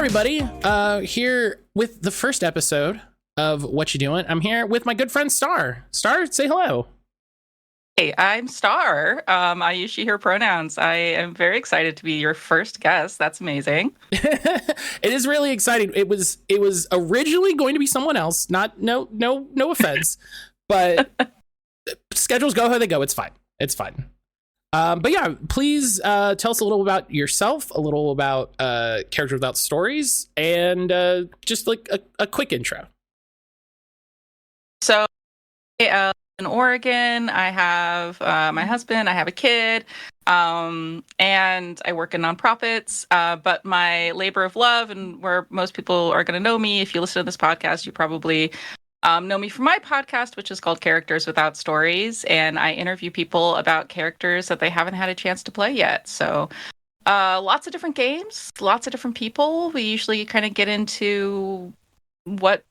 everybody. Here with the first episode of What You Doing. I'm here with my good friend Star. Star, say hello. Hey, I'm Star. I use she, her pronouns. I am very excited to be your first guest. That's amazing. It is really exciting. It was originally going to be someone else. No offense, but schedules go how they go. It's fine. But yeah, please tell us a little about yourself, a little about Character Without Stories, and just like a quick intro. So, in Oregon, I have my husband, I have a kid, and I work in nonprofits. But my labor of love, and where most people are going to know me, if you listen to this podcast, you probably know me from my podcast, which is called Characters Without Stories, and I interview people about characters that they haven't had a chance to play yet. So lots of different games, lots of different people. We usually kind of get into what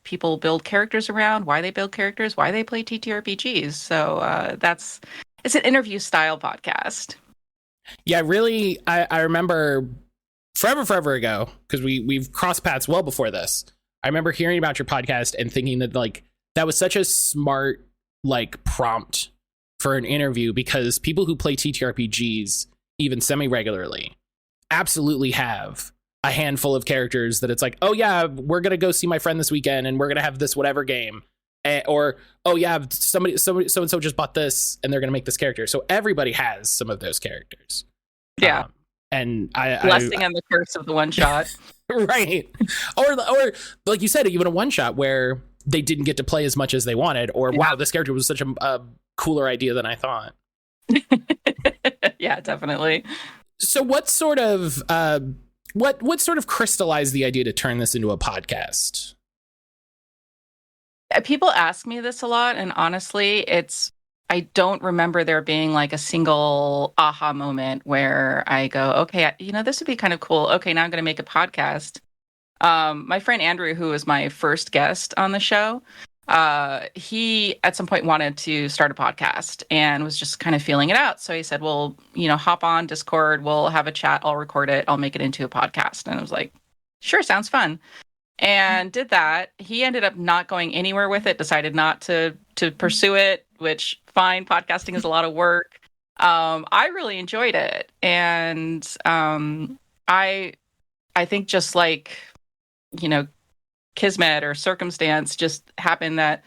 people build characters around, why they build characters, why they play TTRPGs. So it's an interview style podcast. Yeah, really, I remember forever ago, because we've crossed paths well before this. I remember hearing about your podcast and thinking that like that was such a smart like prompt for an interview, because people who play TTRPGs even semi-regularly absolutely have a handful of characters that it's like, oh yeah, we're gonna go see my friend this weekend and we're gonna have this whatever game, or oh yeah, somebody so and so just bought this and they're gonna make this character. So everybody has some of those characters. Yeah. And blessing and the curse of the one shot. Right. Or like you said, even a one shot where they didn't get to play as much as they wanted, or wow, this character was such a cooler idea than I thought. Yeah, definitely. So what sort of what sort of crystallized the idea to turn this into a podcast? People ask me this a lot, and honestly, I don't remember there being like a single aha moment where I go, okay, this would be kind of cool. Okay, now I'm going to make a podcast. My friend Andrew, who was my first guest on the show, he at some point wanted to start a podcast and was just kind of feeling it out. So he said, well, hop on Discord. We'll have a chat. I'll record it. I'll make it into a podcast. And I was like, sure, sounds fun. And did that. He ended up not going anywhere with it, decided not to pursue it, which fine. Podcasting is a lot of work. I really enjoyed it. And I think just like, kismet or circumstance just happened that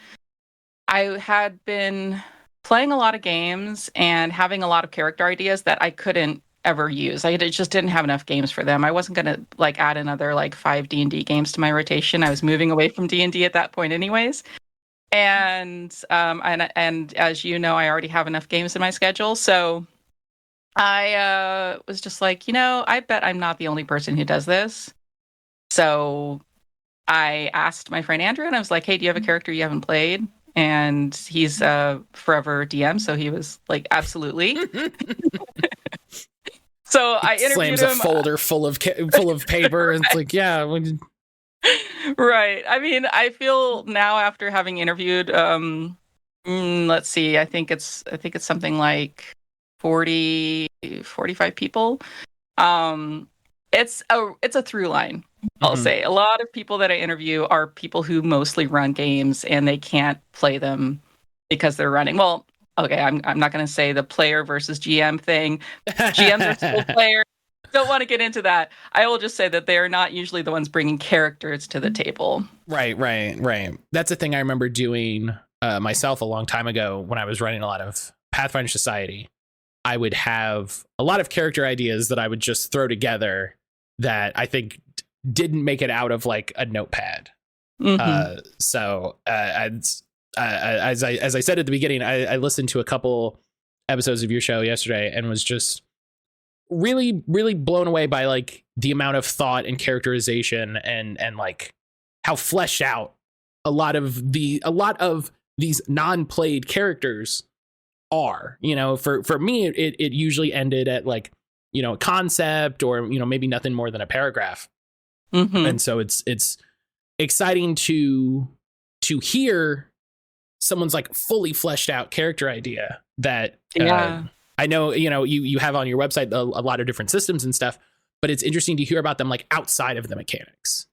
I had been playing a lot of games and having a lot of character ideas that I couldn't ever use. I just didn't have enough games for them. I wasn't going to like add another like 5 D&D games to my rotation. I was moving away from D&D at that point anyways. And as you know, I already have enough games in my schedule. So I was just like, I bet I'm not the only person who does this. So I asked my friend Andrew, and I was like, hey, do you have a character you haven't played? And he's a forever DM, so he was like, absolutely. So I interviewed him. Slams a folder full of paper, and it's like, yeah. Right. I mean, I feel now after having interviewed, let's see, I think it's something like 40, 45 people. It's a through line. I'll say a lot of people that I interview are people who mostly run games and they can't play them because they're running. Well, okay, I'm not going to say the player versus GM thing. GMs are still players. Don't want to get into that. I will just say that they are not usually the ones bringing characters to the table. Right. That's a thing I remember doing myself a long time ago when I was running a lot of Pathfinder Society. I would have a lot of character ideas that I would just throw together that I think didn't make it out of like a notepad. So as I said at the beginning, I listened to a couple episodes of your show yesterday and was just really, really blown away by like the amount of thought and characterization and like how fleshed out a lot of these non-played characters are. For me, it usually ended at like, a concept or, maybe nothing more than a paragraph. And so it's exciting to hear someone's like fully fleshed out character idea that I know, you have on your website a lot of different systems and stuff, but it's interesting to hear about them like outside of the mechanics.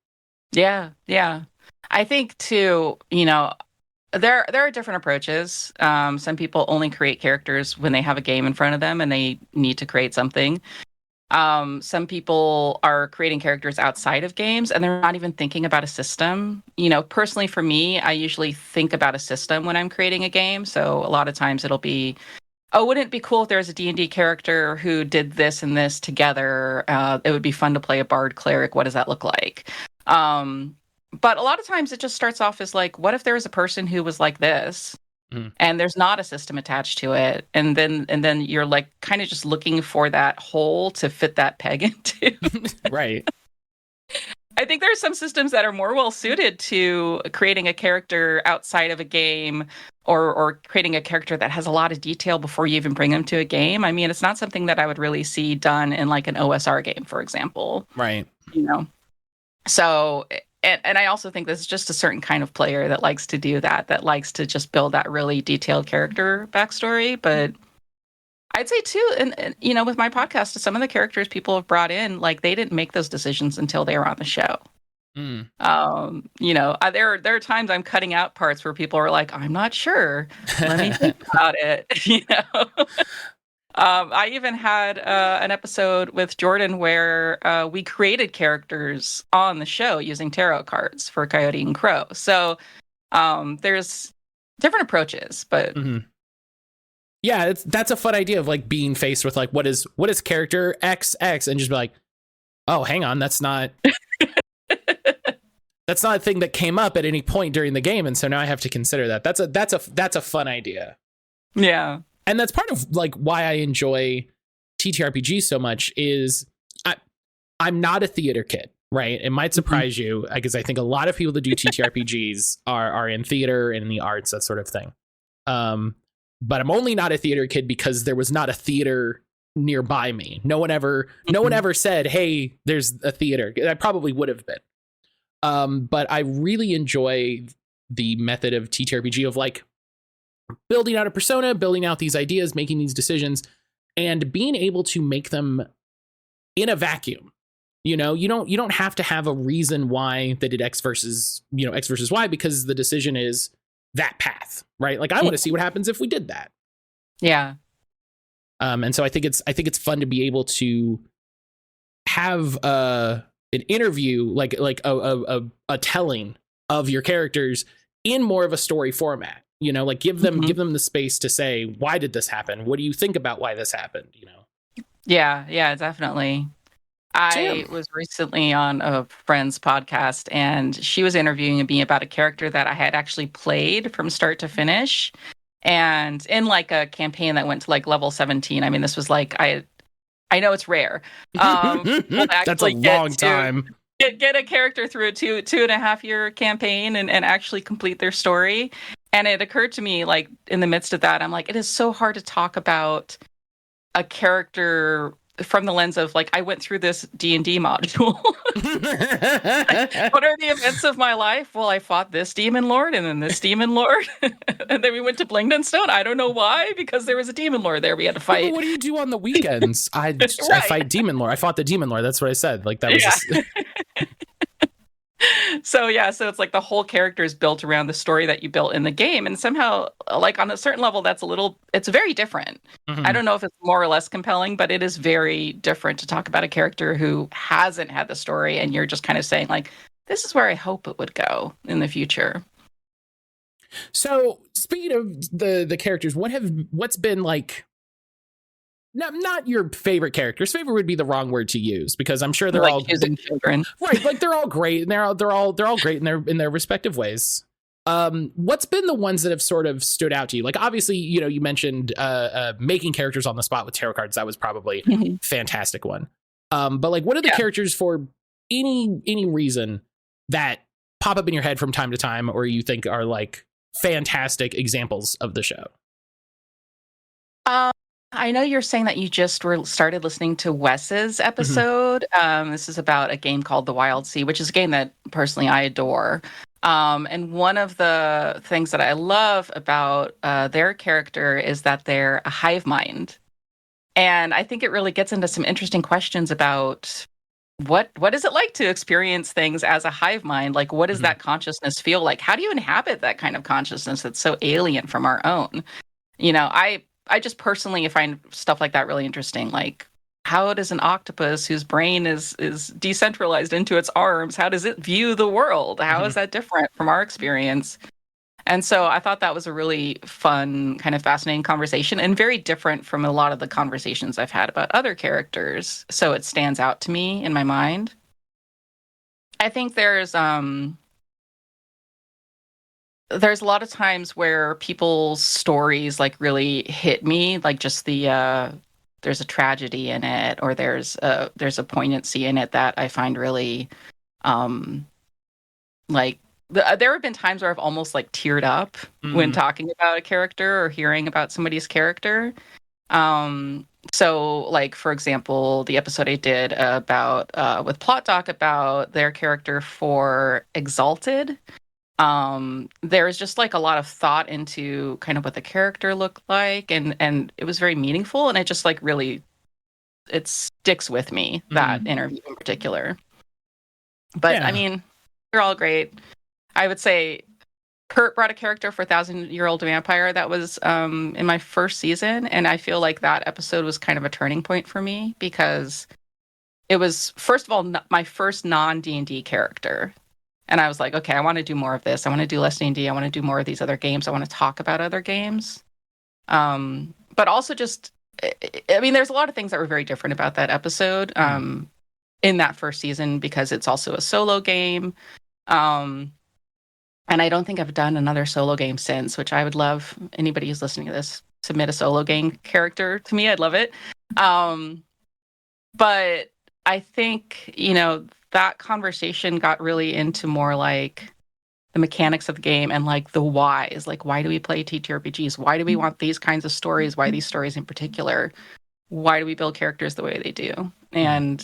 Yeah, yeah. I think too, there are different approaches. Some people only create characters when they have a game in front of them and they need to create something. Some people are creating characters outside of games and they're not even thinking about a system. Personally for me, I usually think about a system when I'm creating a game. So a lot of times it'll be, oh, wouldn't it be cool if there was a D&D character who did this and this together? It would be fun to play a bard cleric. What does that look like? But a lot of times it just starts off as like, what if there was a person who was like this? And there's not a system attached to it, and then you're like kind of just looking for that hole to fit that peg into. Right. I think there's some systems that are more well suited to creating a character outside of a game, or creating a character that has a lot of detail before you even bring them to a game. I mean, it's not something that I would really see done in like an OSR game, for example. Right. So. And I also think there's just a certain kind of player that likes to do that likes to just build that really detailed character backstory. But I'd say too, and with my podcast, some of the characters people have brought in, like they didn't make those decisions until they were on the show. There are times I'm cutting out parts where people are like, I'm not sure. Let me think about it. I even had an episode with Jordan where we created characters on the show using tarot cards for Coyote and Crow. So there's different approaches, but yeah, that's a fun idea of like being faced with like what is character XX and just be like, oh, hang on, that's not that's not a thing that came up at any point during the game, and so now I have to consider that. That's a fun idea. Yeah. And that's part of like why I enjoy TTRPGs so much is I'm not a theater kid, right? It might surprise you because I think a lot of people that do TTRPGs are in theater and in the arts, that sort of thing. But I'm only not a theater kid because there was not a theater nearby me. No one ever said, hey, there's a theater. I probably would have been. But I really enjoy the method of TTRPG of like building out a persona, building out these ideas, making these decisions, and being able to make them in a vacuum. You don't have to have a reason why they did X versus Y because the decision is that path, right? Like I want to see what happens if we did that. Yeah. And so I think it's fun to be able to have an interview, like a telling of your characters in more of a story format. Like give them the space to say, why did this happen? What do you think about why this happened? Yeah, definitely. I was recently on a friend's podcast and she was interviewing me about a character that I had actually played from start to finish. And in like a campaign that went to like level 17, I mean, this was like, I know it's rare. That's a long time. Get a character through a 2.5 year campaign and actually complete their story. And it occurred to me, like, in the midst of that, I'm like, it is so hard to talk about a character from the lens of, like, I went through this D&D module. What are the events of my life? Well, I fought this demon lord and then this demon lord. And then we went to Blingdenstone. I don't know why, because there was a demon lord there we had to fight. Well, what do you do on the weekends? I fight demon lord. I fought the demon lord. That's what I said. Like, that was... So it's like the whole character is built around the story that you built in the game, and somehow, like on a certain level, it's very different. I don't know if it's more or less compelling, but it is very different to talk about a character who hasn't had the story, and you're just kind of saying like, this is where I hope it would go in the future. So speaking of the characters, what's been like, not your favorite characters. Favorite would be the wrong word to use because I'm sure they're like all choosing children, right? Like they're all great and they're all great in their respective ways. What's been the ones that have sort of stood out to you? Like obviously, you mentioned making characters on the spot with tarot cards. That was probably a fantastic one. But like, what are the characters for any reason that pop up in your head from time to time, or you think are like fantastic examples of the show? I know you're saying that you just started listening to Wes's episode. This is about a game called The Wild Sea, which is a game that personally I adore. And one of the things that I love about their character is that they're a hive mind. And I think it really gets into some interesting questions about what is it like to experience things as a hive mind? Like, what does that consciousness feel like? How do you inhabit that kind of consciousness that's so alien from our own? I just personally find stuff like that really interesting. Like, how does an octopus whose brain is decentralized into its arms, how does it view the world? How is that different from our experience? And so I thought that was a really fun, kind of fascinating conversation, and very different from a lot of the conversations I've had about other characters. So it stands out to me in my mind. I think there's a lot of times where people's stories like really hit me, like just there's a tragedy in it, or there's a poignancy in it that I find really like there have been times where I've almost like teared up when talking about a character or hearing about somebody's character. So like, for example, the episode I did about with Plot Doc about their character for Exalted. There's just like a lot of thought into kind of what the character looked like, and it was very meaningful, and it just like really it sticks with me, that interview in particular. But yeah. I mean, they're all great. I would say Kurt brought a character for 1,000-Year-Old Vampire that was in my first season, and I feel like that episode was kind of a turning point for me because it was, first of all, my first non-D&D character. And I was like, okay, I want to do more of this. I want to do less D&D. I want to do more of these other games. I want to talk about other games. But also just, I mean, there's a lot of things that were very different about that episode in that first season because it's also a solo game. And I don't think I've done another solo game since, which I would love anybody who's listening to this submit a solo game character to me. I'd love it. But I think, that conversation got really into more like the mechanics of the game and like the whys. Like, why do we play TTRPGs? Why do we want these kinds of stories? Why these stories in particular? Why do we build characters the way they do? And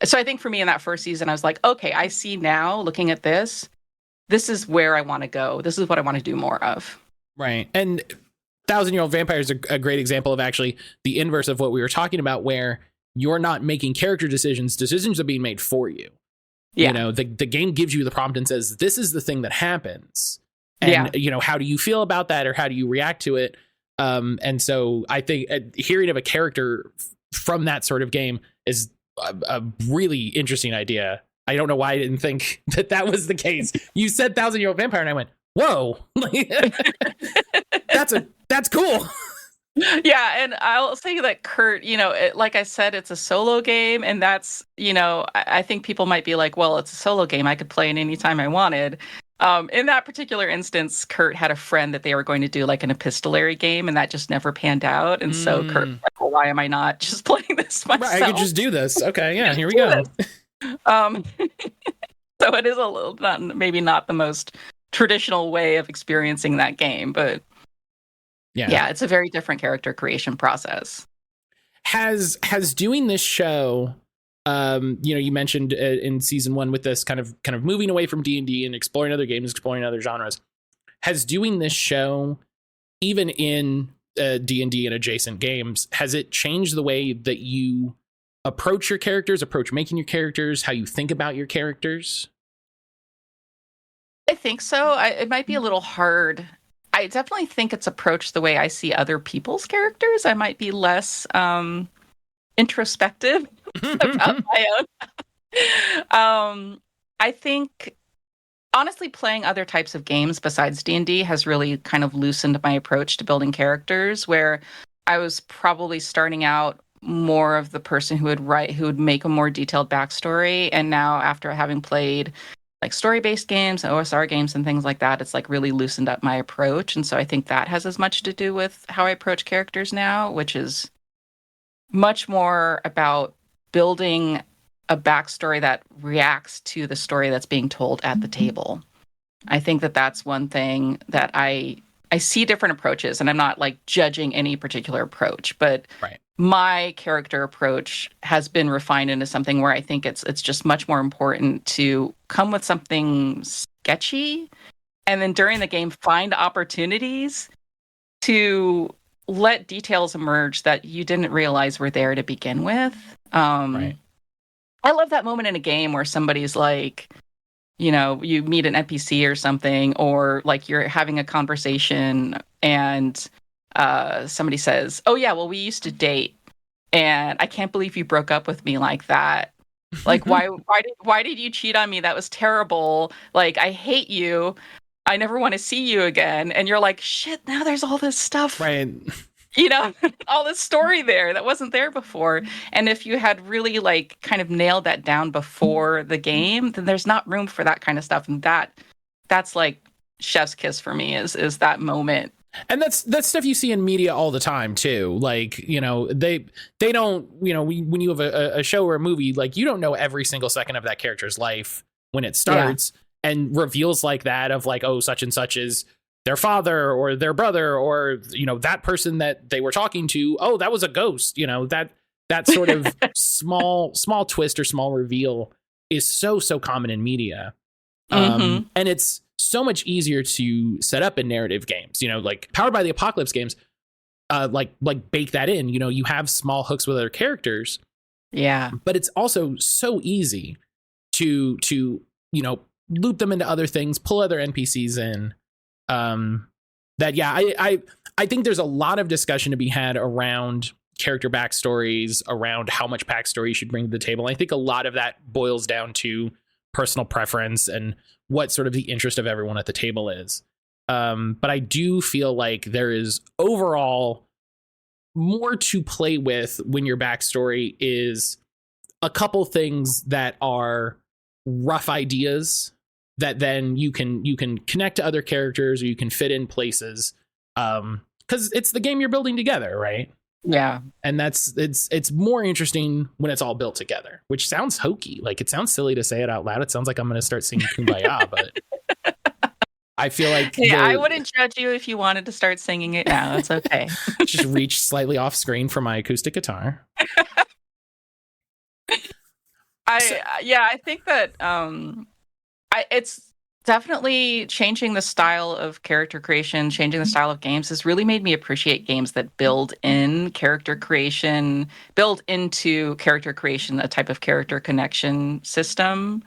so I think for me in that first season, I was like, okay, I see now looking at this is where I want to go. This is what I want to do more of. Right. And 1,000-Year-Old Vampire is a great example of actually the inverse of what we were talking about, where you're not making character decisions. Decisions are being made for you. Yeah. The game gives you the prompt and says, this is the thing that happens. And, how do you feel about that? Or how do you react to it? And so I think hearing of a character from that sort of game is a really interesting idea. I don't know why I didn't think that was the case. You said 1,000-Year-Old Vampire and I went, whoa, that's cool. Yeah, and I'll say that Kurt, like I said, it's a solo game, and that's, I think people might be like, well, it's a solo game. I could play it anytime I wanted. In that particular instance, Kurt had a friend that they were going to do like an epistolary game, and that just never panned out. And so Kurt was like, well, why am I not just playing this myself? Right, I could just do this. Okay, yeah, here we go. So it is a little, maybe not the most traditional way of experiencing that game, but yeah, it's a very different character creation process. Has doing this show, you mentioned in season 1 with this kind of moving away from D&D and exploring other games, exploring other genres. Has doing this show, even in D&D and adjacent games, has it changed the way that you approach your characters, approach making your characters, how you think about your characters? I think so. It might be a little hard. I definitely think it's approached the way I see other people's characters. I might be less introspective about my own. I think, honestly, playing other types of games besides D&D has really kind of loosened my approach to building characters, where I was probably starting out more of the person who would make a more detailed backstory. And now, after having played like story-based games, OSR games, and things like that, it's like really loosened up my approach. And so I think that has as much to do with how I approach characters now, which is much more about building a backstory that reacts to the story that's being told at the table. I think that that's one thing that I see different approaches, and I'm not like judging any particular approach, but my character approach has been refined into something where I think it's just much more important to come with something sketchy, and then during the game find opportunities to let details emerge that you didn't realize were there to begin with. I love that moment in a game where somebody's like, you meet an NPC or something, or like you're having a conversation and somebody says, "Oh yeah, well we used to date, and I can't believe you broke up with me like that. Like why did you cheat on me? That was terrible. Like I hate you. I never want to see you again." And you're like, "Shit, now there's all this stuff." Right. All this story there that wasn't there before. And if you had really like kind of nailed that down before the game, then there's not room for that kind of stuff. And that's like chef's kiss for me is that moment. And that's stuff you see in media all the time too. Like, they don't, when you have a show or a movie, like you don't know every single second of that character's life when it starts. And reveals like that of like, oh, such and such is their father or their brother, or, that person that they were talking to, oh, that was a ghost, that sort of small twist or small reveal is so common in media. And it's so much easier to set up in narrative games, like Powered by the Apocalypse games, like bake that in, you have small hooks with other characters. Yeah. But it's also so easy to loop them into other things, pull other NPCs in. I think there's a lot of discussion to be had around character backstories, around how much backstory you should bring to the table. I think a lot of that boils down to personal preference and what sort of the interest of everyone at the table is. But I do feel like there is overall more to play with when your backstory is a couple things that are rough ideas that then you can connect to other characters, or you can fit in places, because it's the game you're building together, right? Yeah. And it's more interesting when it's all built together, which sounds hokey. Like, it sounds silly to say it out loud. It sounds like I'm going to start singing Kumbaya, but I feel like I wouldn't judge you if you wanted to start singing it now. It's okay. Just reach slightly off screen for my acoustic guitar. I think that it's definitely changing the style of character creation, changing the style of games has really made me appreciate games that build into character creation a type of character connection system,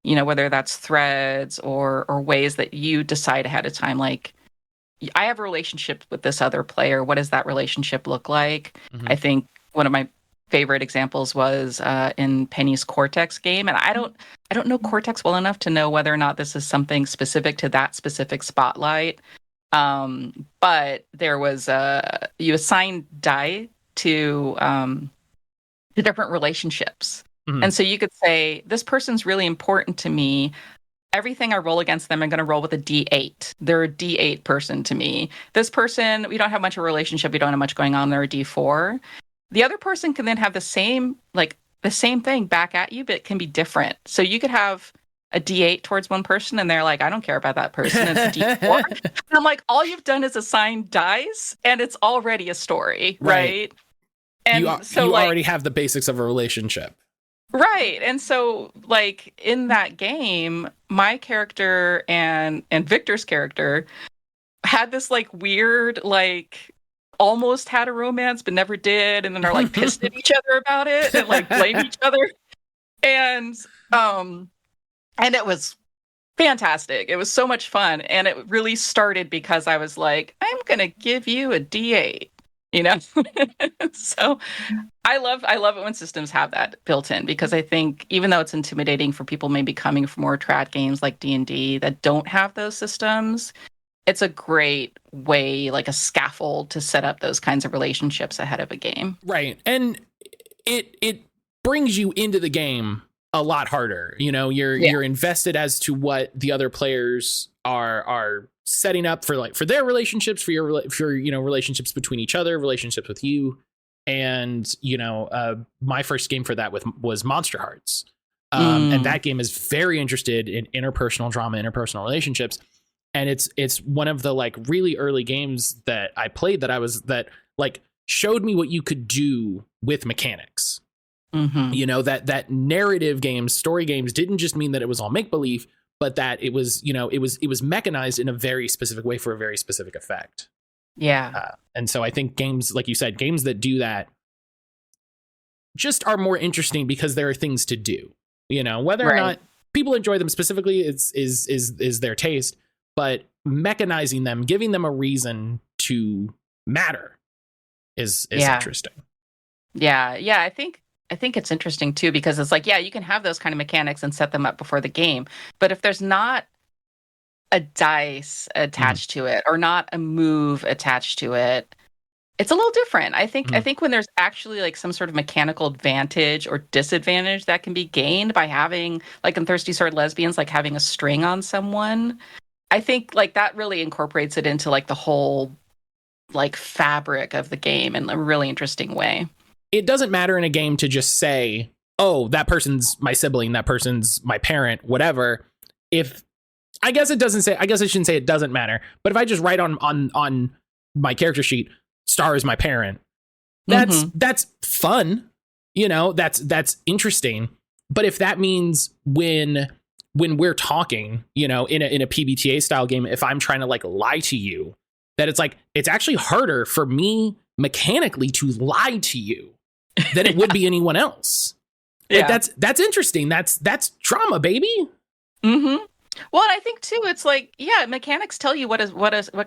whether that's threads or ways that you decide ahead of time. Like, I have a relationship with this other player. What does that relationship look like? Mm-hmm. I think one of my favorite examples was in Penny's Cortex game, and I don't know Cortex well enough to know whether or not this is something specific to that specific spotlight. But there was you assign die to different relationships, and so you could say, this person's really important to me. Everything I roll against them, I'm going to roll with a D8. They're a D8 person to me. This person, we don't have much of a relationship. We don't have much going on. They're a D4. The other person can then have the same thing back at you, but it can be different. So you could have a D8 towards one person, and they're like, I don't care about that person. It's a D4. And I'm like, all you've done is assign dice, and it's already a story, right? And you already have the basics of a relationship. Right. And so, like, in that game, my character and Victor's character had this, like, weird, like, almost had a romance but never did, and then are like pissed at each other about it and like blame each other, and it was fantastic. It was so much fun, and it really started because I was like, I'm gonna give you a D8, so I love it when systems have that built in, because I think even though it's intimidating for people maybe coming from more trad games like D&D that don't have those systems, it's a great way, like a scaffold, to set up those kinds of relationships ahead of a game. Right. And it brings you into the game a lot harder. You're invested as to what the other players are setting up for their relationships, for your relationships between each other, relationships with you. And, my first game for that was Monster Hearts. And that game is very interested in interpersonal drama, interpersonal relationships. And it's one of the like really early games that I played that showed me what you could do with mechanics. Mm-hmm. That narrative games, story games didn't just mean that it was all make believe, but that it was, it was mechanized in a very specific way for a very specific effect. Yeah. And so I think games, like you said, games that do that just are more interesting because there are things to do. You know, whether or Right. not people enjoy them specifically is their taste, but mechanizing them, giving them a reason to matter is Yeah. interesting. Yeah. I think it's interesting too, because it's like, yeah, you can have those kind of mechanics and set them up before the game, but if there's not a dice attached to it or not a move attached to it, it's a little different. I think when there's actually like some sort of mechanical advantage or disadvantage that can be gained by having, like in Thirsty Sword Lesbians, like having a string on someone, I think like that really incorporates it into like the whole like fabric of the game in a really interesting way. It doesn't matter in a game to just say, oh, that person's my sibling, that person's my parent, whatever. If I guess I shouldn't say it doesn't matter, but if I just write on my character sheet, Star is my parent, that's fun, you know, that's interesting. But if that means when we're talking, you know, in a PBTA style game, if I'm trying to like lie to you, that it's like, it's actually harder for me mechanically to lie to you than it would be anyone else. Yeah. Like, that's interesting. That's drama, baby. Mm-hmm. Well, and I think too, it's like, yeah, mechanics tell you what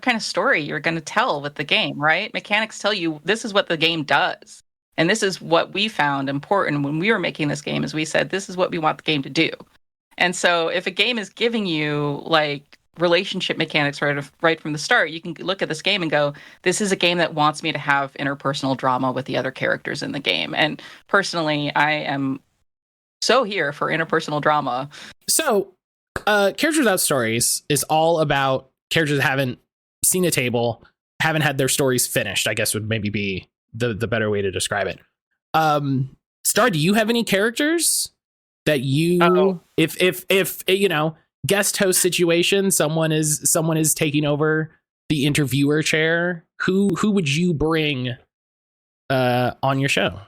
kind of story you're going to tell with the game, right? Mechanics tell you this is what the game does. And this is what we found important when we were making this game, is we said, this is what we want the game to do. And so if a game is giving you like relationship mechanics right from the start, you can look at this game and go, this is a game that wants me to have interpersonal drama with the other characters in the game. And personally, I am so here for interpersonal drama. So Characters Without Stories is all about characters that haven't seen a table, haven't had their stories finished, I guess would maybe be the better way to describe it. Star, do you have any characters that you, if you know, guest host situation, someone is taking over the interviewer chair, who would you bring on your show?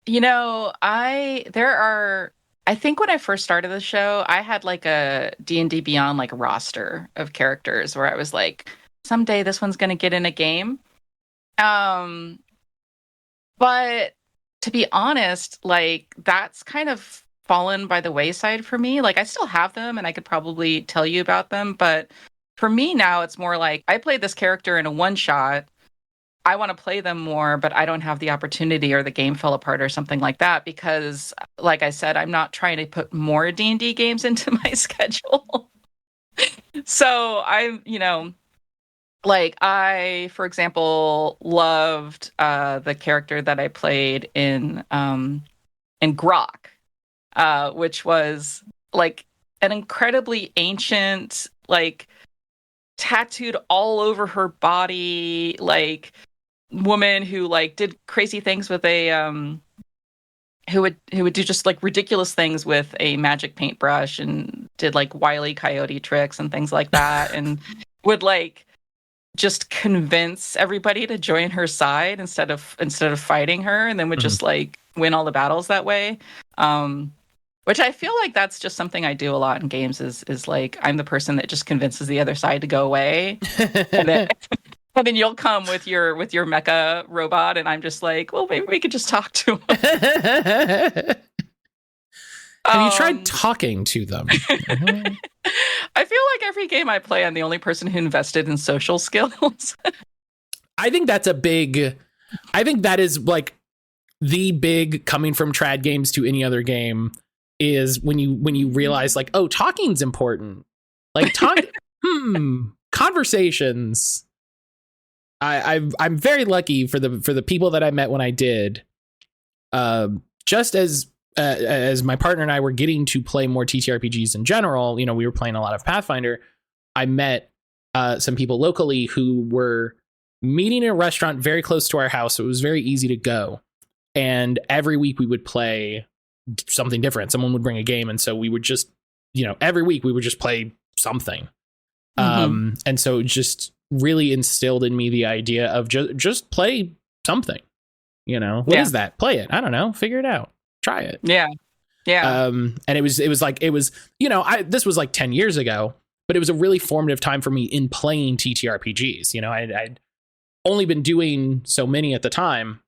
You know, I think when I first started the show, I had like a D&D Beyond like roster of characters where I was like, someday this one's going to get in a game. But to be honest, like that's kind of fallen by the wayside for me. Like I still have them and I could probably tell you about them, but for me now it's more like I played this character in a one shot. I want to play them more, but I don't have the opportunity, or the game fell apart or something like that, because like I said, I'm not trying to put more D&D games into my schedule. So I'm, you know, like I, for example, loved the character that I played in Grok, which was like an incredibly ancient, like tattooed all over her body, like woman who like did crazy things with a who would do just like ridiculous things with a magic paintbrush and did like Wile E. Coyote tricks and things like that, and would like just convince everybody to join her side instead of fighting her, and then would just like win all the battles that way. Which I feel like that's just something I do a lot in games is like I'm the person that just convinces the other side to go away. And then you'll come with your mecha robot, and I'm just like, well, maybe we could just talk to him. Have you tried talking to them? I feel like every game I play, I'm the only person who invested in social skills. I think that is like the big coming from trad games to any other game is when you realize like, oh, talking's important. Like conversations. I'm very lucky for the people that I met when I did. Just as my partner and I were getting to play more TTRPGs in general, you know, we were playing a lot of Pathfinder. I met some people locally who were meeting in a restaurant very close to our house, so it was very easy to go. And every week we would play something different. Someone would bring a game, and so we would just, you know, every week we would just play something. And so it just really instilled in me the idea of just play something. You know, what is that? Play it. I don't know. Figure it out. Try it. Yeah. And it was you know, this was like 10 years ago, but it was a really formative time for me in playing TTRPGs. You know, I'd only been doing so many at the time,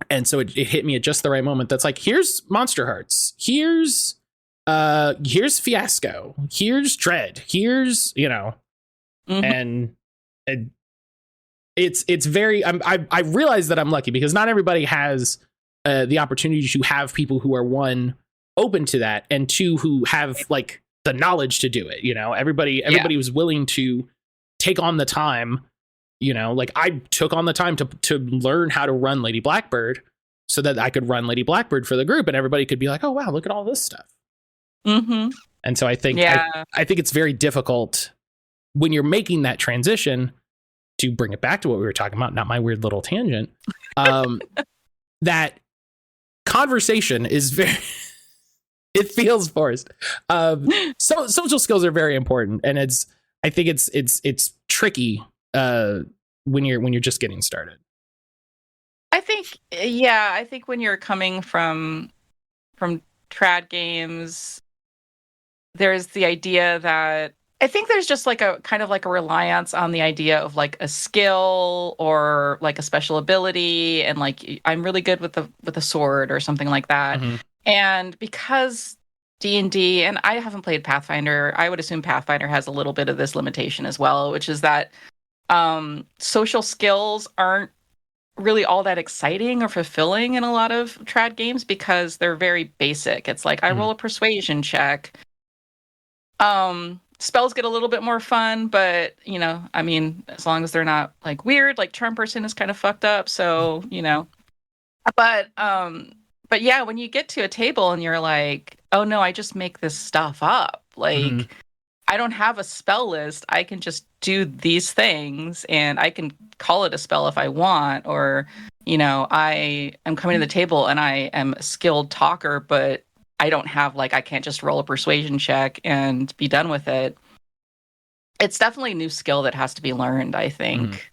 And so it hit me at just the right moment. That's like, here's Monster Hearts, here's Fiasco, here's Dread, here's, and it's very, I realize that I'm lucky because not everybody has the opportunity to have people who are, one, open to that, and two, who have like the knowledge to do it. Everybody was willing to take on the time. Like I took on the time to learn how to run Lady Blackbird so that I could run Lady Blackbird for the group, and everybody could be like, oh wow, look at all this stuff. Mm-hmm. And so I think I think it's very difficult when you're making that transition, to bring it back to what we were talking about, not my weird little tangent. That conversation is very it feels forced. So social skills are very important, and I think it's tricky when you're just getting started. I think when you're coming from trad games, there's the idea that I think there's just like a kind of like a reliance on the idea of like a skill or like a special ability, and like I'm really good with a sword or something like that. Mm-hmm. And because D&D, and I haven't played Pathfinder, I would assume Pathfinder has a little bit of this limitation as well, which is that social skills aren't really all that exciting or fulfilling in a lot of trad games because they're very basic. It's like I roll a persuasion check. Spells get a little bit more fun, but I mean, as long as they're not like weird, like Charm Person is kind of fucked up, so but yeah, when you get to a table and you're like, oh no, I just make this stuff up, like I don't have a spell list. I can just do these things, and I can call it a spell if I want. Or, I am coming to the table and I am a skilled talker, but I don't have I can't just roll a persuasion check and be done with it. It's definitely a new skill that has to be learned, I think.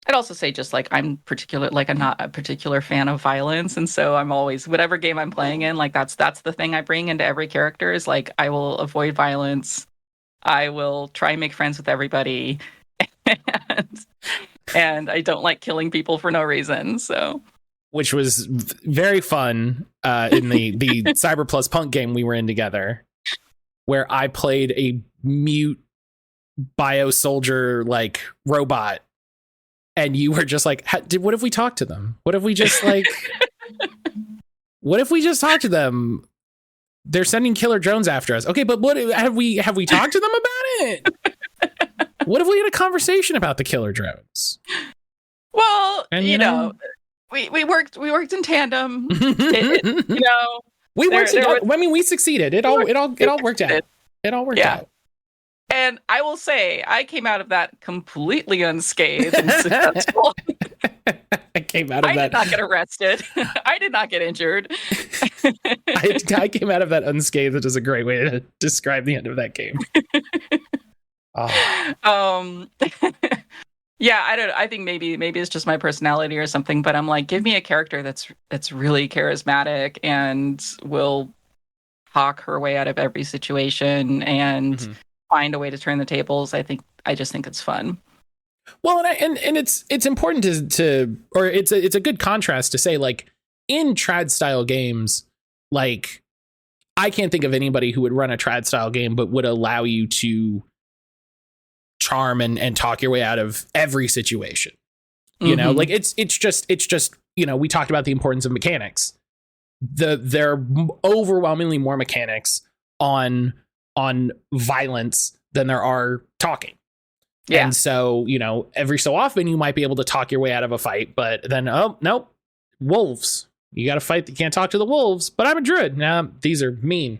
I'd also say just I'm not a particular fan of violence, and so I'm always, whatever game I'm playing in, that's the thing I bring into every character is I will avoid violence. I will try and make friends with everybody, and I don't like killing people for no reason. So, which was very fun in the Cyber Plus Punk game we were in together, where I played a mute bio soldier robot. And you were just like, what if we talk to them? What if we just what if we just talk to them? They're sending killer drones after us. Okay, but what have we talked to them about it? What if we had a conversation about the killer drones? Well, and, we worked in tandem. We worked. I mean, we succeeded. It all worked out. It all worked out. And I will say, I came out of that completely unscathed and successful. I did not get arrested. I did not get injured. I came out of that unscathed, which is a great way to describe the end of that game. Yeah, I think maybe it's just my personality or something, but I'm like, give me a character that's really charismatic and will talk her way out of every situation and find a way to turn the tables. I just think it's fun. Well, and it's important to or it's a good contrast to say, in trad style games, I can't think of anybody who would run a trad style game but would allow you to charm and talk your way out of every situation. It's just we talked about the importance of mechanics. There are overwhelmingly more mechanics on violence than there are talking. Yeah. And so, every so often you might be able to talk your way out of a fight, but then, oh, nope, wolves. You got to fight. You can't talk to the wolves, but I'm a druid. Now these are mean.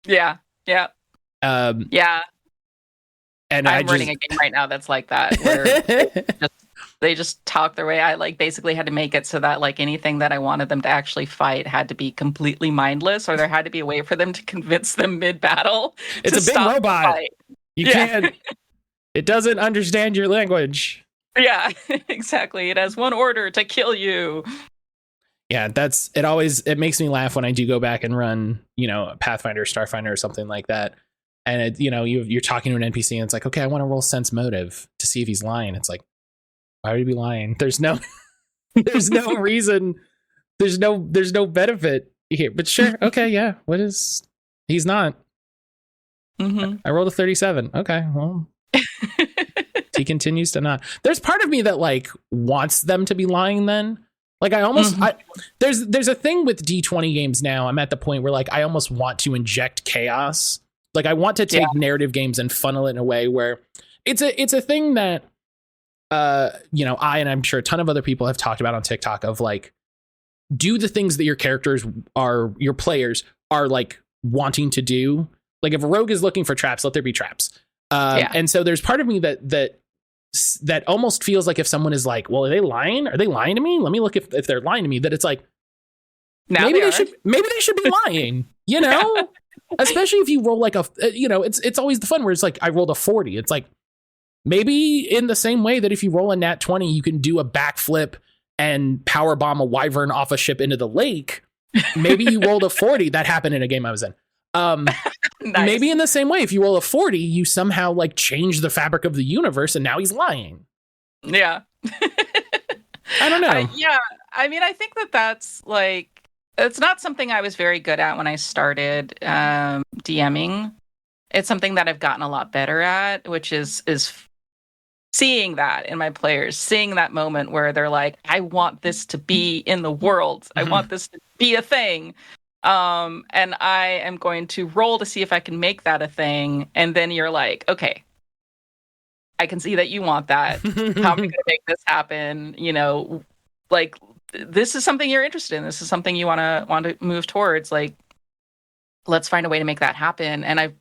Yeah. Yeah. Yeah. And I'm running a game right now that's like that, where they just talk their way. I basically had to make it so that anything that I wanted them to actually fight had to be completely mindless, or there had to be a way for them to convince them mid-battle. It's a big robot. You can't. It doesn't understand your language. Yeah, exactly. It has one order: to kill you. Yeah, it makes me laugh when I do go back and run, Pathfinder, Starfinder, or something like that. And you're talking to an NPC and it's like, okay, I want to roll sense motive to see if he's lying. It's like, Why would he be lying? There's no there's no reason. There's no benefit here. But sure, okay, yeah. He's not. Mm-hmm. I rolled a 37. Okay, well, he continues to not. There's part of me that like wants them to be lying then. Like I almost there's a thing with D20 games now. I'm at the point where like I almost want to inject chaos. Like I want to take narrative games and funnel it in a way where it's a thing that I and I'm sure a ton of other people have talked about on TikTok of like, do the things that your players are like wanting to do. Like if a rogue is looking for traps, let there be traps. And so there's part of me that almost feels like if someone is like, well, are they lying? Are they lying to me? Let me look if they're lying to me, that it's like, maybe they should be lying, you know, especially if you roll like it's always the fun where it's like, I rolled a 40. It's like, maybe in the same way that if you roll a nat 20, you can do a backflip and power bomb a wyvern off a ship into the lake. Maybe you rolled a 40. That happened in a game I was in. Nice. Maybe in the same way, if you roll a 40, you somehow like change the fabric of the universe and now he's lying. Yeah. I don't know. I mean, I think that's like, it's not something I was very good at when I started DMing. It's something that I've gotten a lot better at, which is seeing that in my players, seeing that moment where they're like, I want this to be in the world. I want this to be a thing. And I am going to roll to see if I can make that a thing. And then you're like, okay, I can see that you want that. How am I going to make this happen? You know, like this is something you're interested in. This is something you want to move towards. Like, let's find a way to make that happen. And I've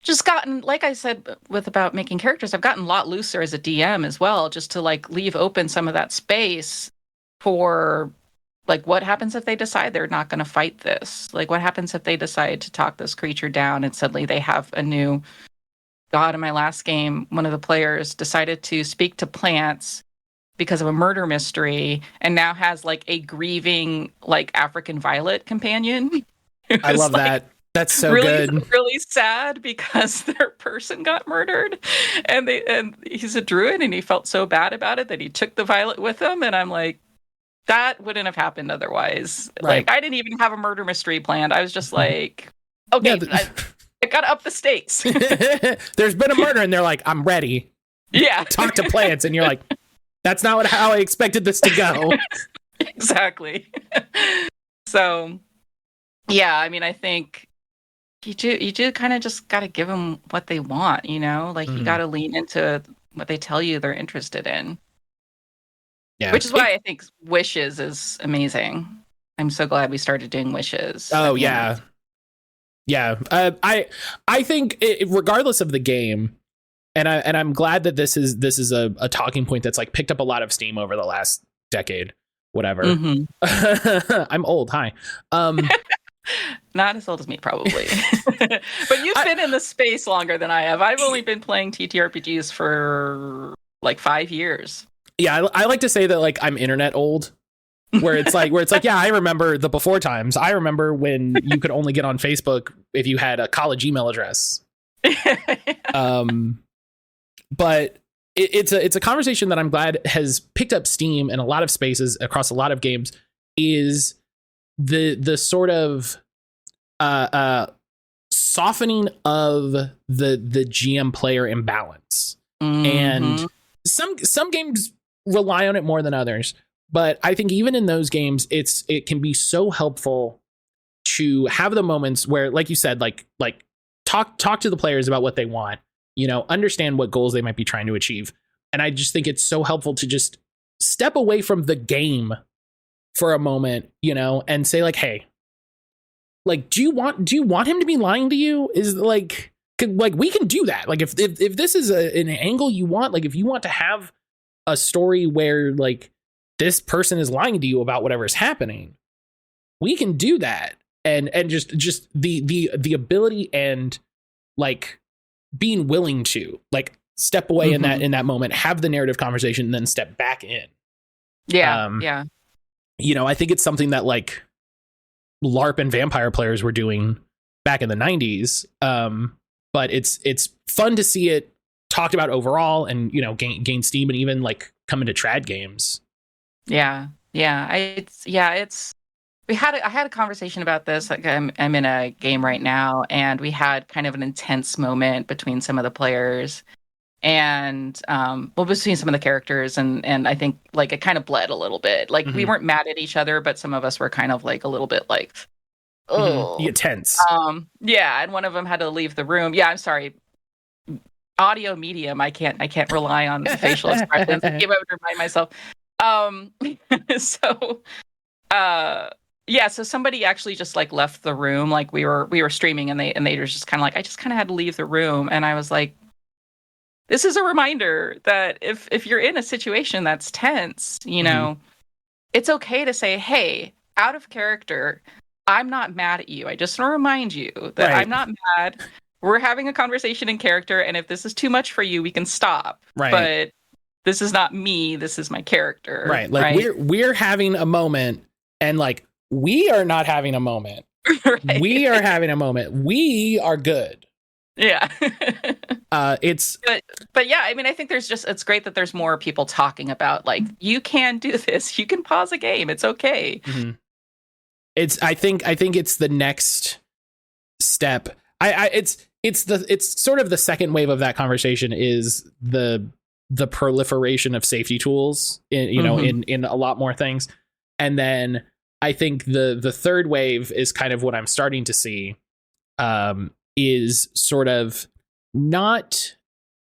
just gotten, like I said, about making characters, I've gotten a lot looser as a DM as well, just to like leave open some of that space for like, what happens if they decide they're not going to fight this? Like, what happens if they decide to talk this creature down and suddenly they have a new god? In my last game, one of the players decided to speak to plants because of a murder mystery and now has like a grieving, like African violet companion. I love that. That's so good. Really sad because their person got murdered, and he's a druid and he felt so bad about it that he took the violet with him. And I'm like, that wouldn't have happened otherwise. Right. Like I didn't even have a murder mystery planned. I was just like, okay, I got to up the stakes. There's been a murder, and they're like, I'm ready. Yeah. Talk to plants, and you're like, that's not how I expected this to go. Exactly. So, yeah, I mean, I think you do kind of just got to give them what they want, you know? Like, you got to lean into what they tell you they're interested in. Yeah. Which is why I think Wishes is amazing. I'm so glad we started doing Wishes. Oh, yeah. Yeah. I think regardless of the game, and I'm glad that this is a talking point that's like picked up a lot of steam over the last decade, whatever. I'm old. Hi. Not as old as me, probably. But you've been in the space longer than I have. I've only been playing TTRPGs for like 5 years. Yeah, I like to say that like I'm internet old, where it's like yeah, I remember the before times. I remember when you could only get on Facebook if you had a college email address. But it's a conversation that I'm glad has picked up steam in a lot of spaces across a lot of games. Is the sort of softening of the GM player imbalance. And some games rely on it more than others, but I think even in those games it can be so helpful to have the moments where, like you said, like talk to the players about what they want, you know, understand what goals they might be trying to achieve. And I just think it's so helpful to just step away from the game for a moment, you know, and say like, hey, like, do you want him to be lying to you? Is like we can do that. Like if this is an angle you want, like if you want to have a story where like this person is lying to you about whatever is happening, we can do that. And just the ability and like being willing to like step away in that moment, have the narrative conversation, and then step back in. Yeah. You know, I think it's something that like LARP and vampire players were doing back in the 90s. But it's fun to see it talked about overall and, you know, gain steam and even like come into trad games. Yeah. I had a conversation about this. Like I'm in a game right now, and we had kind of an intense moment between some of the players, and between some of the characters, and I think like it kind of bled a little bit. Like we weren't mad at each other, but some of us were kind of like a little bit like, oh, You get tense. Yeah, and one of them had to leave the room. Yeah, I'm sorry. Audio medium. I can't rely on facial expressions. I would remind myself. So, yeah. So somebody actually just like left the room. Like we were streaming, and they were just kind of like, I just kind of had to leave the room, and I was like, this is a reminder that if you're in a situation that's tense, you know, it's okay to say, hey, out of character, I'm not mad at you. I just want to remind you that I'm not mad. We're having a conversation in character, and if this is too much for you, we can stop. Right. But this is not me. This is my character. Right. Like we're having a moment, and like we are not having a moment. Right. We are having a moment. We are good. Yeah. But yeah, I mean, I think it's great that there's more people talking about like, you can do this. You can pause a game. It's okay. Mm-hmm. I think it's the next step. It's sort of the second wave of that conversation is the proliferation of safety tools in a lot more things. And then I think the third wave is kind of what I'm starting to see, is sort of not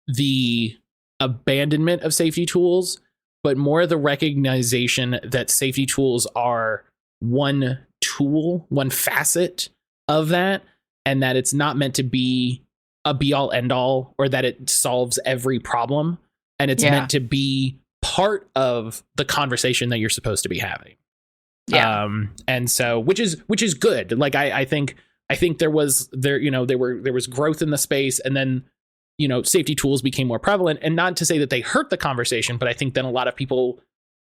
the abandonment of safety tools, but more the recognition that safety tools are one tool, one facet of that, and that it's not meant to be a be all end all, or that it solves every problem, and it's meant to be part of the conversation that you're supposed to be having. Yeah. And so which is good. Like I think there was growth in the space, and then safety tools became more prevalent, and not to say that they hurt the conversation, but I think then a lot of people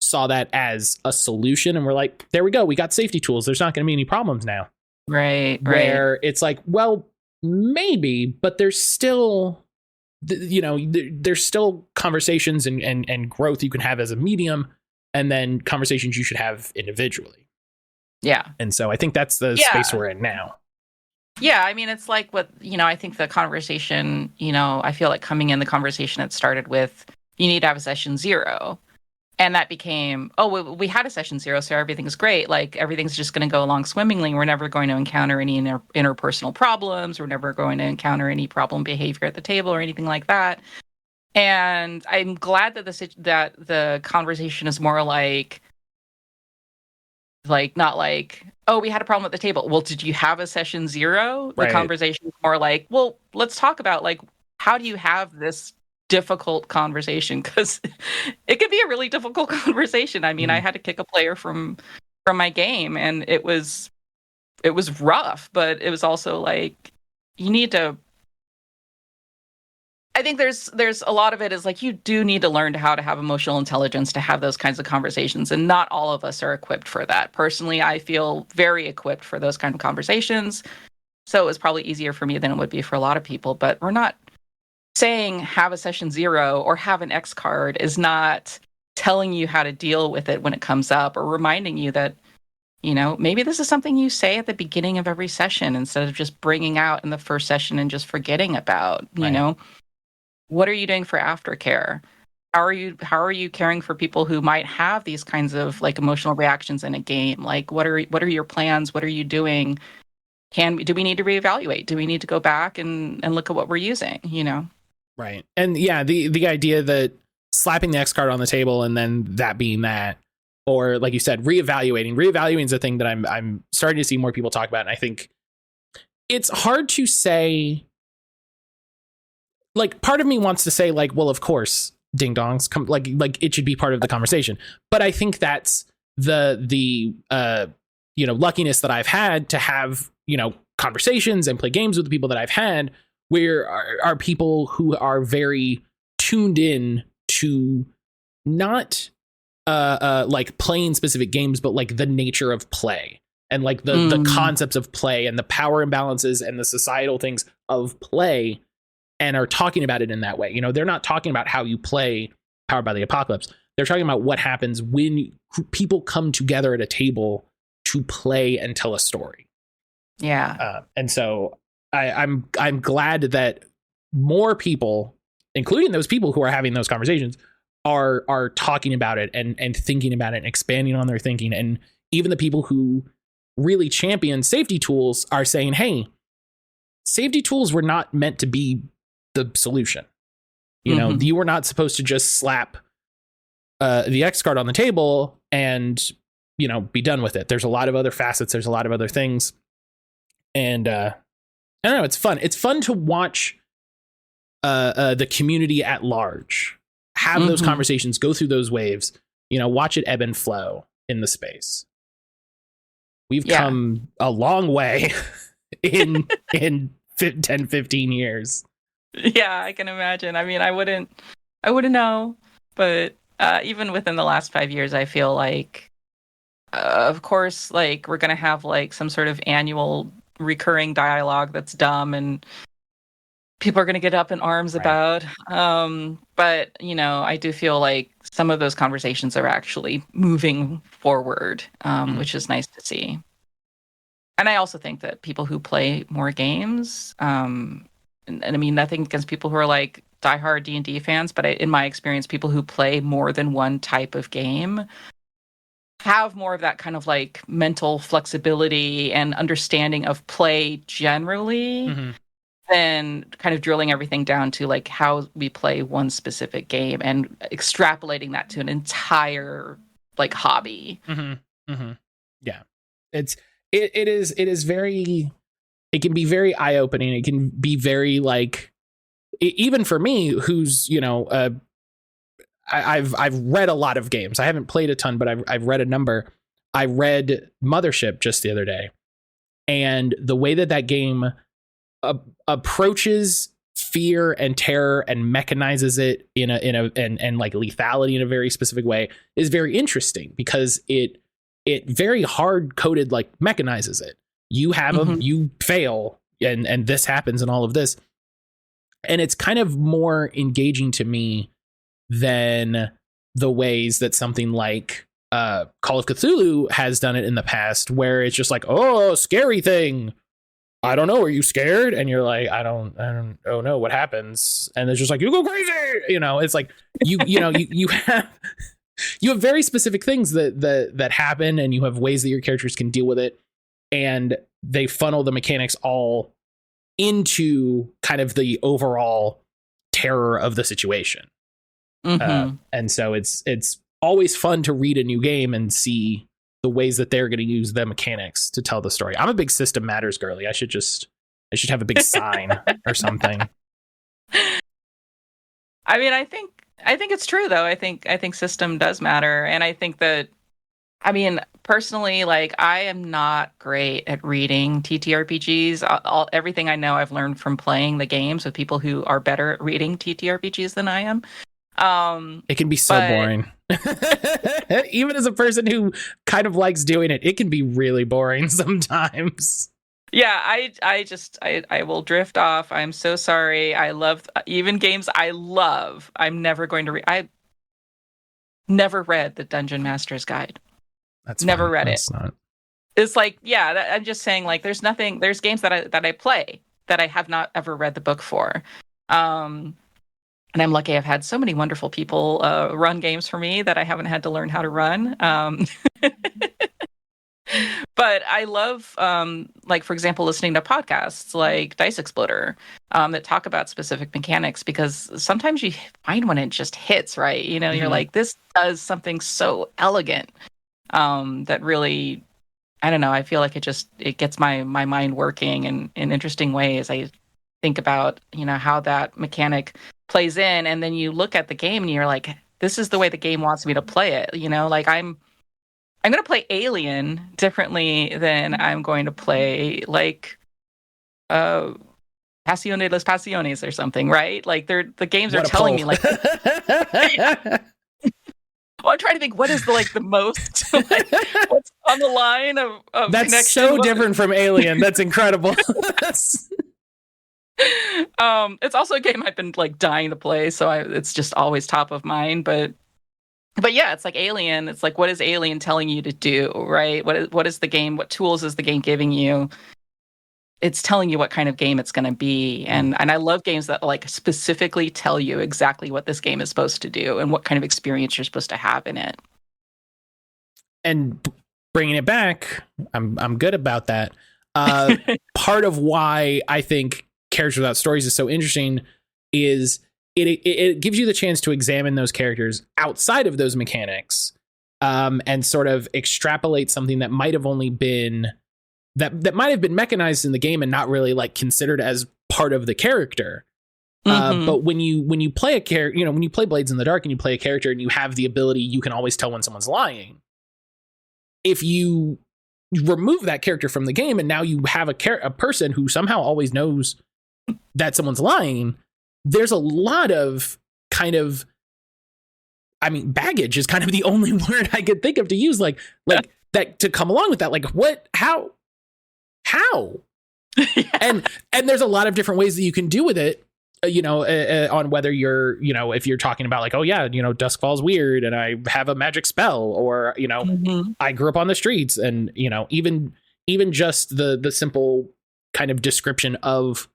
saw that as a solution, and we're like, there we go, we got safety tools, there's not going to be any problems now. Right. Where it's like, well, maybe, but there's still there's still conversations and growth you can have as a medium, and then conversations you should have individually. Yeah. And so I think that's the space we're in now. Yeah, I mean, it's like what, I think the conversation, I feel like coming in the conversation, it started with, you need to have a session 0. And that became, we had a session 0, so everything's great. Like, everything's just going to go along swimmingly. We're never going to encounter any interpersonal problems. We're never going to encounter any problem behavior at the table or anything like that. And I'm glad that the conversation is more like not like, oh, we had a problem at the table. Well, did you have a session 0? The conversation is more like, well, let's talk about like, how do you have this difficult conversation? Because it can be a really difficult conversation. I mean, I had to kick a player from my game, and it was rough, but it was also like, you need to. I think there's a lot of it is like, you do need to learn how to have emotional intelligence to have those kinds of conversations, and not all of us are equipped for that. Personally, I feel very equipped for those kind of conversations, so it was probably easier for me than it would be for a lot of people. But we're not saying have a session 0 or have an X card is not telling you how to deal with it when it comes up, or reminding you that, maybe this is something you say at the beginning of every session instead of just bringing out in the first session and just forgetting about. What are you doing for aftercare? How are you caring for people who might have these kinds of like emotional reactions in a game? Like, what are your plans? What are you doing? Do we need to reevaluate? Do we need to go back and look at what we're using? Right. And yeah, the idea that slapping the X card on the table and then that being that, or like you said, reevaluating is a thing that I'm starting to see more people talk about. And I think it's hard to say. Like, part of me wants to say like, well, of course, ding dongs come, like it should be part of the conversation. But I think that's the luckiness that I've had to have, conversations and play games with the people that I've had, where are people who are very tuned in to not like playing specific games, but like the nature of play, and like the concepts of play, and the power imbalances and the societal things of play, and are talking about it in that way. They're not talking about how you play Powered by the Apocalypse. They're talking about what happens when people come together at a table to play and tell a story. Yeah. And so I'm glad that more people, including those people who are having those conversations, are talking about it and thinking about it and expanding on their thinking. And even the people who really champion safety tools are saying, hey, safety tools were not meant to be the solution. You know, you were not supposed to just slap the X card on the table and, you know, be done with it. There's a lot of other facets. There's a lot of other things. And I don't know. It's fun. It's fun to watch the community at large have those conversations, go through those waves, you know, watch it ebb and flow in the space. We've come a long way in 10, 15 years. Yeah, I can imagine. I mean, I wouldn't know, but even within the last 5 years, I feel like, of course, like we're going to have like some sort of annual recurring dialogue that's dumb and people are going to get up in arms about. But, you know, I do feel like some of those conversations are actually moving forward, which is nice to see. And I also think that people who play more games, and I mean, nothing against people who are like diehard D&D fans, but in my experience, people who play more than one type of game have more of that kind of like mental flexibility and understanding of play generally than kind of drilling everything down to like how we play one specific game and extrapolating that to an entire like hobby. Yeah, it is very, it can be very eye-opening. It can be very like, even for me, who's, you know, I've read a lot of games. I haven't played a ton, but I've read a number. I read Mothership just the other day, and the way that game approaches fear and terror and mechanizes it and like lethality in a very specific way is very interesting, because it very hard coded like mechanizes it. You have you fail and this happens and all of this, and it's kind of more engaging to me than the ways that something like Call of Cthulhu has done it in the past, where it's just like, oh, scary thing, I don't know, are you scared? And you're like, I don't oh no, what happens? And it's just like, you go crazy, you know. It's like you have very specific things that happen, and you have ways that your characters can deal with it, and they funnel the mechanics all into kind of the overall terror of the situation. And so it's always fun to read a new game and see the ways that they're going to use the mechanics to tell the story. I'm a big System Matters girly. I should have a big sign or something. I mean, I think it's true though. I think system does matter. And I think that, I mean, personally, like I am not great at reading TTRPGs. Everything I know I've learned from playing the games with people who are better at reading TTRPGs than I am. It can be so boring. Even as a person who kind of likes doing it, it can be really boring sometimes. Yeah, I will drift off. I'm so sorry. I love even games I love. I'm never going to read. I never read the Dungeon Master's Guide. That's never fine. read That's it. Not... It's like, yeah, I'm just saying, like, there's games that I play that I have not ever read the book for. And I'm lucky I've had so many wonderful people run games for me that I haven't had to learn how to run. But I love, like, for example, listening to podcasts like Dice Exploder that talk about specific mechanics, because sometimes you find when it just hits, right? You know, you're like, this does something so elegant that really, I don't know, I feel like it gets my mind working in interesting ways. I think about, you know, how that mechanic plays in, and then you look at the game and you're like, this is the way the game wants me to play it. You know, like I'm going to play Alien differently than I'm going to play like Pasión de las Pasiones or something, right? Like the games are telling me like well, I'm trying to think what is the most like, what's on the line of that's connection. So different from Alien. That's incredible. It's also a game I've been like dying to play, so it's just always top of mind. But But yeah, it's like Alien. It's like, what is Alien telling you to do, right? What is the game? What tools is the game giving you? It's telling you what kind of game it's going to be. And I love games that like specifically tell you exactly what this game is supposed to do and what kind of experience you're supposed to have in it. And bringing it back, I'm good about that. Part of why I think Characters Without Stories is so interesting is it gives you the chance to examine those characters outside of those mechanics, and sort of extrapolate something that might have only been that might have been mechanized in the game and not really like considered as part of the character. But when you play a character, you know, when you play Blades in the Dark and you play a character and you have the ability, you can always tell when someone's lying. If you remove that character from the game and now you have a person who somehow always knows that someone's lying, there's a lot of kind of, I mean, baggage is kind of the only word I could think of to use, like that to come along with that. Like what, how? Yeah. And there's a lot of different ways that you can do with it, you know, on whether you're, you know, if you're talking about like, oh yeah, you know, dusk falls weird and I have a magic spell, or, you know, I grew up on the streets, and, you know, even just the simple kind of description of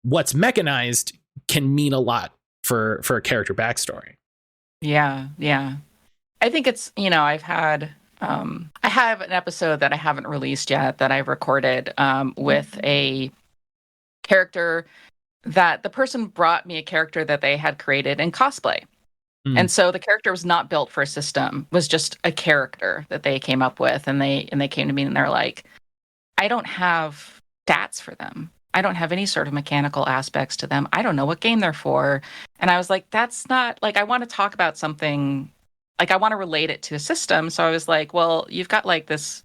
what's mechanized can mean a lot for a character backstory. Yeah. I think it's, you know, I have an episode that I haven't released yet that I've recorded with a character that the person brought me a character that they had created in cosplay. And so the character was not built for a system, was just a character that they came up with. And they came to me and they're like, I don't have stats for them. I don't have any sort of mechanical aspects to them. I don't know what game they're for. And I was like, that's not like, I want to talk about something, like I want to relate it to a system. So I was like, well, you've got like this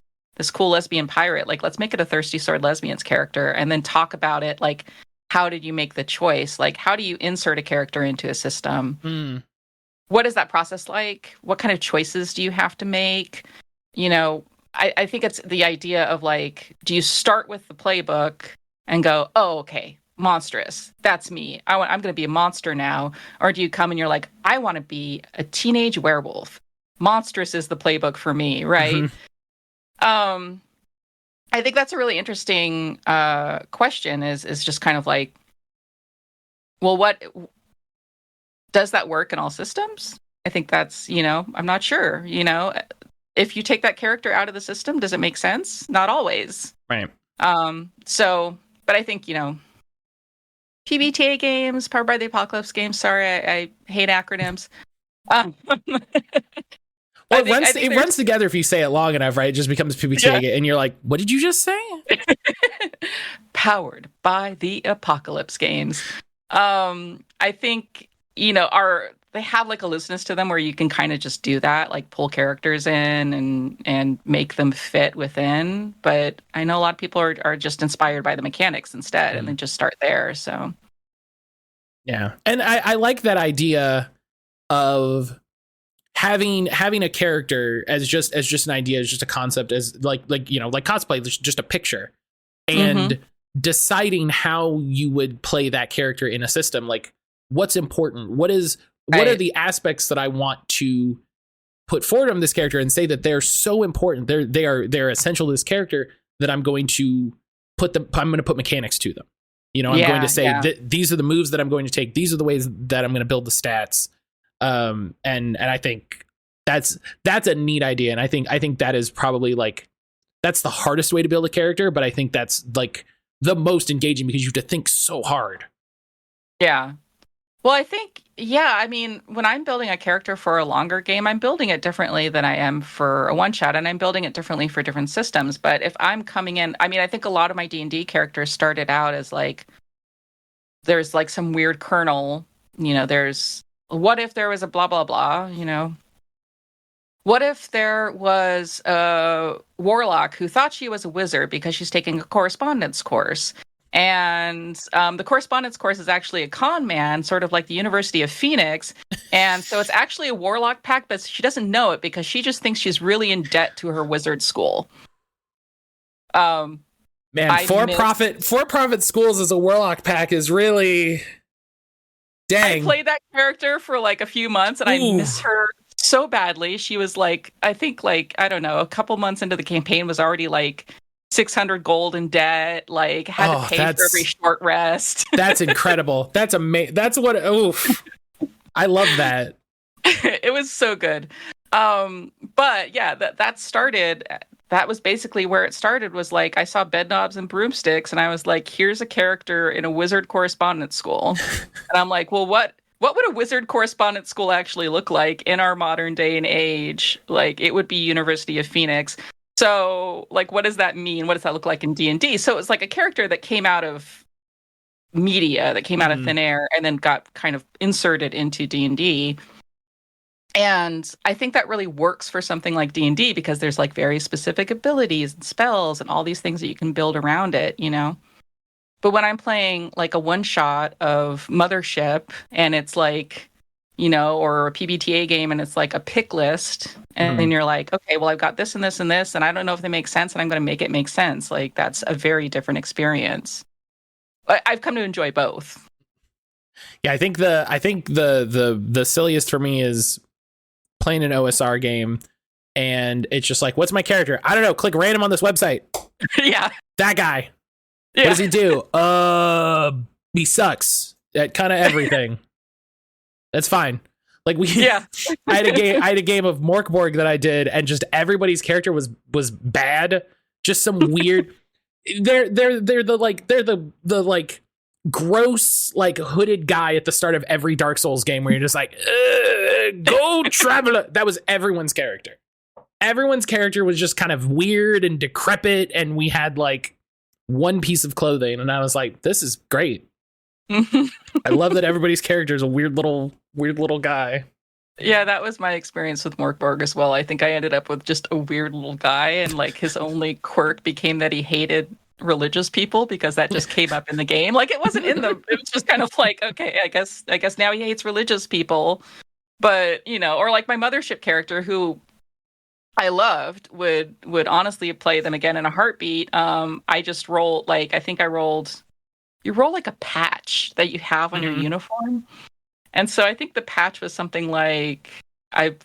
cool lesbian pirate. Like, let's make it a Thirsty Sword Lesbians character and then talk about it. Like, how did you make the choice? Like, how do you insert a character into a system? What is that process like? What kind of choices do you have to make? You know, I think it's the idea of like, do you start with the playbook and go, oh, okay, monstrous, that's me. I'm going to be a monster now. Or do you come and you're like, I want to be a teenage werewolf. Monstrous is the playbook for me, right? I think that's a really interesting question is just kind of like, well, what does that work in all systems? I think that's, you know, I'm not sure, you know, if you take that character out of the system, does it make sense? Not always. Right. But I think, you know, PBTA games, Powered by the Apocalypse games. Sorry, I hate acronyms. Well, it runs together if you say it long enough, right? It just becomes PBTA, and you're like, what did you just say? Powered by the Apocalypse games. I think, you know, they have like a looseness to them where you can kind of just do that, like pull characters in and make them fit within. But I know a lot of people are just inspired by the mechanics instead, and then just start there. So, yeah, and I like that idea of having a character as just an idea, as just a concept, as like you know, like cosplay, just a picture, and deciding how you would play that character in a system. Like, what's important? What are the aspects that I want to put forward on this character and say that they're so important, they're essential to this character, that I'm going to put mechanics to them. You know, I'm going to say these are the moves that I'm going to take. These are the ways that I'm going to build the stats. And I think that's a neat idea. And I think that is probably like, that's the hardest way to build a character, but I think that's like the most engaging because you have to think so hard. Yeah. Well, I think, I mean, when I'm building a character for a longer game, I'm building it differently than I am for a one-shot, and I'm building it differently for different systems. But if I'm coming in, I mean, I think a lot of my D&D characters started out as like, there's like some weird kernel, you know, there's, what if there was a blah, blah, blah, you know? What if there was a warlock who thought she was a wizard because she's taking a correspondence course? And the correspondence course is actually a con man, sort of like the University of Phoenix. And so it's actually a warlock pact, but she doesn't know it because she just thinks she's really in debt to her wizard school. Man, for-profit schools as a warlock pack is really... Dang. I played that character for like a few months and I miss her so badly. She was like, I think like, I don't know, a couple months into the campaign was already like 600 gold in debt, like had to pay for every short rest. That's incredible. That's amazing. That's what, oof. I love that. It was so good. But yeah, that was basically where it started, was like, I saw bed knobs and broomsticks and I was like, here's a character in a wizard correspondence school. And I'm like, well, what would a wizard correspondence school actually look like in our modern day and age? Like, it would be University of Phoenix. So like, what does that mean? What does that look like in D&D? So it was like a character that came out of media, that came out of thin air, and then got kind of inserted into D&D. And I think that really works for something like D&D because there's like very specific abilities and spells and all these things that you can build around it, you know? But when I'm playing like a one shot of Mothership and it's like, you know, or a PBTA game and it's like a pick list, and then you're like, okay, well, I've got this and this and this, and I don't know if they make sense, and I'm going to make it make sense. Like, that's a very different experience. I've come to enjoy both. Yeah, I think the silliest for me is playing an OSR game and it's just like, what's my character? I don't know. Click random on this website. Yeah. That guy. Yeah. What does he do? He sucks at kind of everything. That's fine. Like I had a game of Morkborg that I did, and just everybody's character was bad. Just some weird. They're the gross, like, hooded guy at the start of every Dark Souls game where you're just like, go traveler. That was everyone's character. Everyone's character was just kind of weird and decrepit, and we had like one piece of clothing, and I was like, this is great. I love that everybody's character is a weird little guy. Yeah, that was my experience with Morkborg as well. I think I ended up with just a weird little guy, and like his only quirk became that he hated religious people because that just came up in the game. Like, it wasn't in the, it was just kind of like, okay, I guess now he hates religious people. But, you know, or like my Mothership character, who I loved, would honestly play them again in a heartbeat. I just rolled, like, I think I rolled, you roll like a patch that you have on your uniform. And so I think the patch was something like, I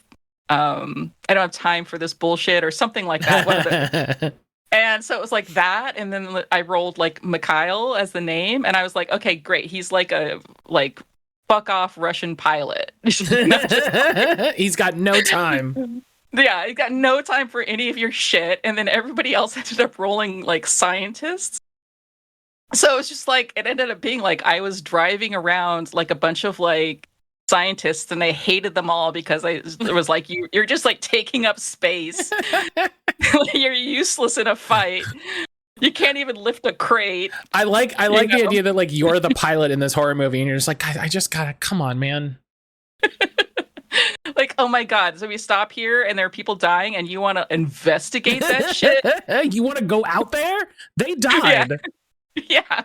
don't have time for this bullshit or something like that. And so it was like that, and then I rolled like Mikhail as the name, and I was like, okay, great. He's like a fuck off Russian pilot. He's got no time. Yeah, he's got no time for any of your shit. And then everybody else ended up rolling like scientists. So it's just like, it ended up being like I was driving around like a bunch of like scientists, and I hated them all because it was like, you're just like taking up space. You're useless in a fight. You can't even lift a crate. I like the idea that like you're the pilot in this horror movie, and you're just like, I just gotta, come on, man. Like, oh my god, so we stop here and there are people dying and you want to investigate that shit? You want to go out there? They died. Yeah.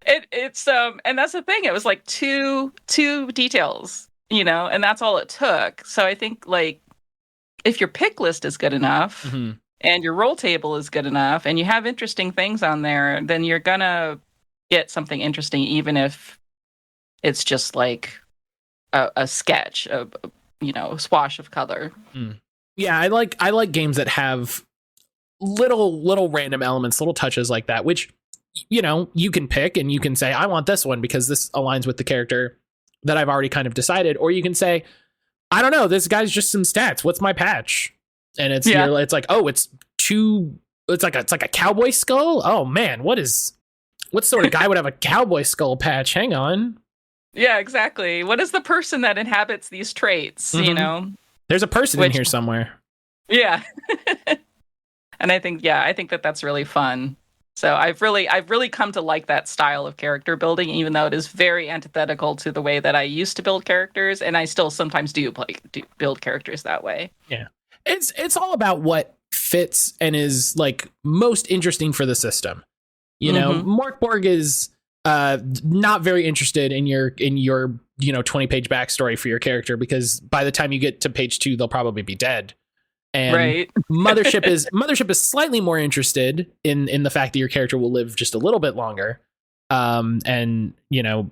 It's and that's the thing, it was like two details, you know, and that's all it took. So I think like if your pick list is good enough and your roll table is good enough and you have interesting things on there, then you're gonna get something interesting, even if it's just like a sketch, a swash of color. Yeah, I like games that have little random elements, little touches like that, which, you know, you can pick and you can say, I want this one because this aligns with the character that I've already kind of decided. Or you can say, I don't know, this guy's just some stats. What's my patch? And it's like, oh, it's like a cowboy skull. Oh man, what sort of guy would have a cowboy skull patch? Hang on. Yeah, exactly. What is the person that inhabits these traits? You know, there's a person in here somewhere. Yeah. And I think that's really fun. So I've really come to like that style of character building, even though it is very antithetical to the way that I used to build characters, and I still sometimes do build characters that way. Yeah, it's all about what fits and is like most interesting for the system. You know, Morkborg is not very interested in your 20-page backstory for your character, because by the time you get to page 2, they'll probably be dead. And right. Mothership is slightly more interested in the fact that your character will live just a little bit longer. And, you know,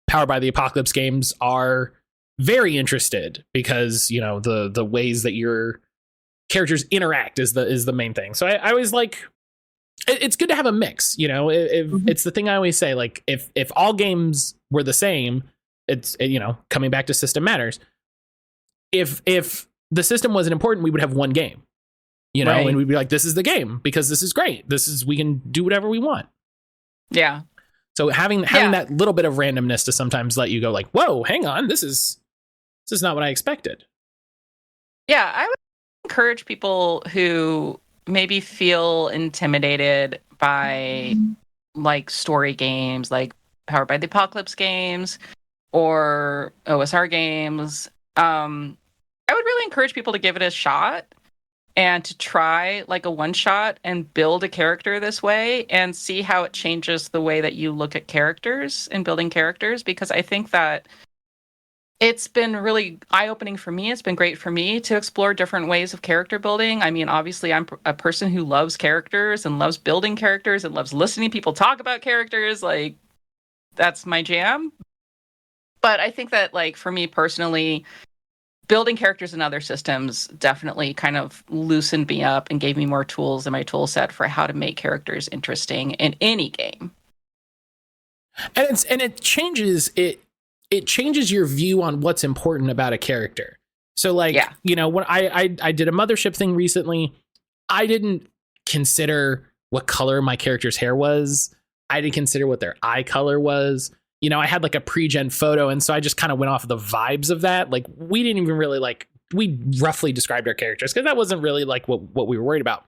Powered by the Apocalypse games are very interested because, you know, the ways that your characters interact is the main thing. So I always like, it's good to have a mix, you know. It's the thing I always say, like, if all games were the same, it's, you know, coming back to system matters. If the system wasn't important, we would have one game, you know, and we'd be like, this is the game because this is great. We can do whatever we want. Yeah. So having that little bit of randomness to sometimes let you go like, whoa, hang on, this is not what I expected. Yeah, I would encourage people who maybe feel intimidated by like story games, like Powered by the Apocalypse games or OSR games. I would really encourage people to give it a shot and to try like a one shot and build a character this way and see how it changes the way that you look at characters and building characters. Because I think that it's been really eye-opening for me. It's been great for me to explore different ways of character building. I mean, obviously, I'm a person who loves characters and loves building characters and loves listening to people talk about characters. Like, that's my jam. But I think that, like, for me personally, building characters in other systems definitely kind of loosened me up and gave me more tools in my tool set for how to make characters interesting in any game. And it changes your view on what's important about a character. So like, you know, when I did a Mothership thing recently, I didn't consider what color my character's hair was. I didn't consider what their eye color was. You know, I had like a pre-gen photo, and so I just kind of went off of the vibes of that. Like, we didn't even really we roughly described our characters because that wasn't really like what we were worried about.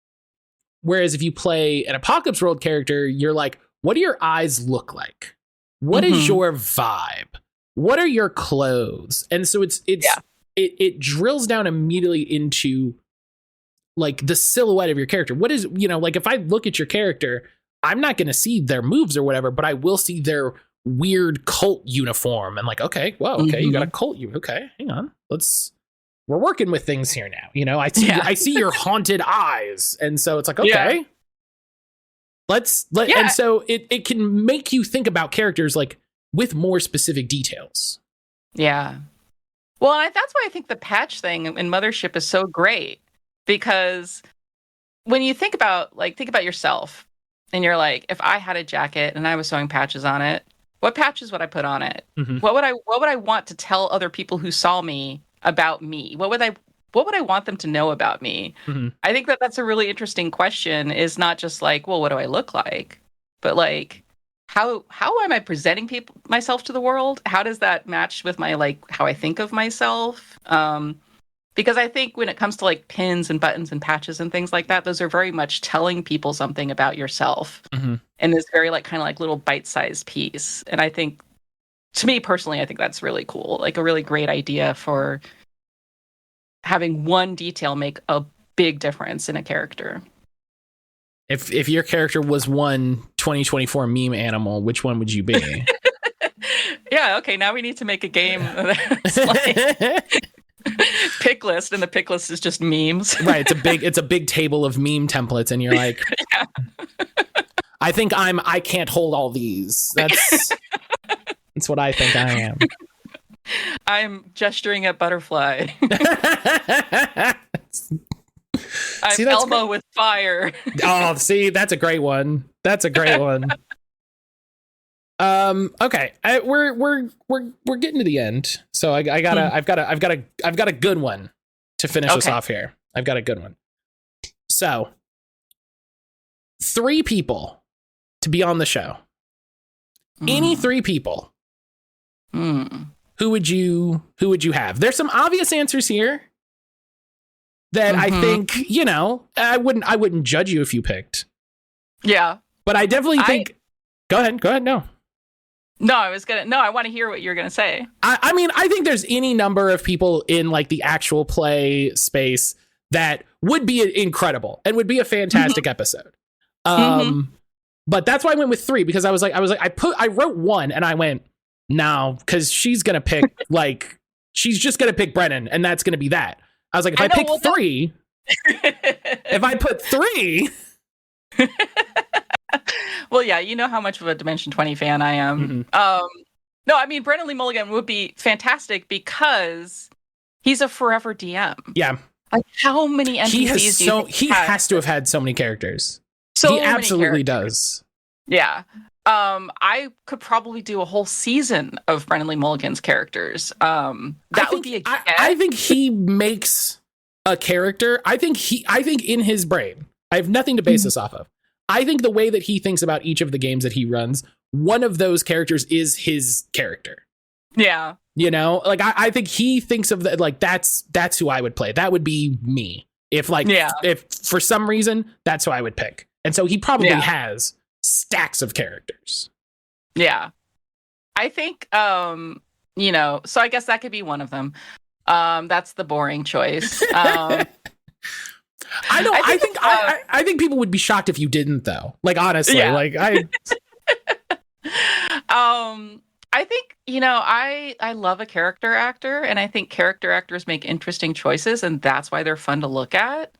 Whereas if you play an Apocalypse World character, you're like, what do your eyes look like? What is your vibe? What are your clothes? And so it drills down immediately into like the silhouette of your character. What is, you know, like if I look at your character, I'm not going to see their moves or whatever, but I will see their weird cult uniform and like, okay, well, okay, you got a cult. Okay, hang on. We're working with things here now. You know, I see your haunted eyes. And so it's like, okay, and so it can make you think about characters like with more specific details. Yeah. Well, that's why I think the patch thing in Mothership is so great, because when you think about yourself and you're like, if I had a jacket and I was sewing patches on it, what patches would I put on it? Mm-hmm. What would I want to tell other people who saw me about me? What would I want them to know about me? Mm-hmm. I think that's a really interesting question, is not just like, well, what do I look like? But like, how am I presenting myself to the world? How does that match with my, like, how I think of myself? Because I think when it comes to like pins and buttons and patches and things like that, those are very much telling people something about yourself. Mm-hmm. And this very like kind of like little bite-sized piece. And I think, to me personally, I think that's really cool. Like a really great idea for having one detail make a big difference in a character. If your character was one 2024 meme animal, which one would you be? Yeah, okay, now we need to make a game that's like pick list, and the pick list is just memes. Right, it's a big table of meme templates, and you're like, I think I can't hold all these. That's what I think I am. I'm gesturing at butterfly. I'm Elmo with fire. Oh, see, that's a great one. Okay, we're getting to the end, so I've got a good one to finish us off here. I've got a good one. So, 3 people to be on the show. Any 3 people. Who would you have? There's some obvious answers here that I think, you know, I wouldn't judge you if you picked. Yeah. But I definitely think Go ahead. No, I want to hear what you're going to say. I mean, I think there's any number of people in like the actual play space that would be incredible and would be a fantastic episode. But that's why I went with 3, because I was like, I wrote 1 and I went, no, because she's going to pick she's just going to pick Brennan, and that's going to be that. I was like, if I pick 3, if I put 3. Well, yeah, you know how much of a Dimension 20 fan I am. No, No, I mean, Brennan Lee Mulligan would be fantastic because he's a forever DM. Yeah. Like, how many NPCs do you think he has to have had so many characters. So he absolutely many characters. does. Yeah. I could probably do a whole season of Brennan Lee Mulligan's characters. Would be a I think he makes a character. I think in his brain, I have nothing to base this off of. I think the way that he thinks about each of the games that he runs, one of those characters is his character. Yeah. You know, like I think he thinks of that, like that's who I would play. That would be me. If for some reason, that's who I would pick. And so he probably has stacks of characters. Yeah. I think, so I guess that could be one of them. That's the boring choice. I know. I think people would be shocked if you didn't, though. Like, honestly, I think, I love a character actor, and I think character actors make interesting choices, and that's why they're fun to look at.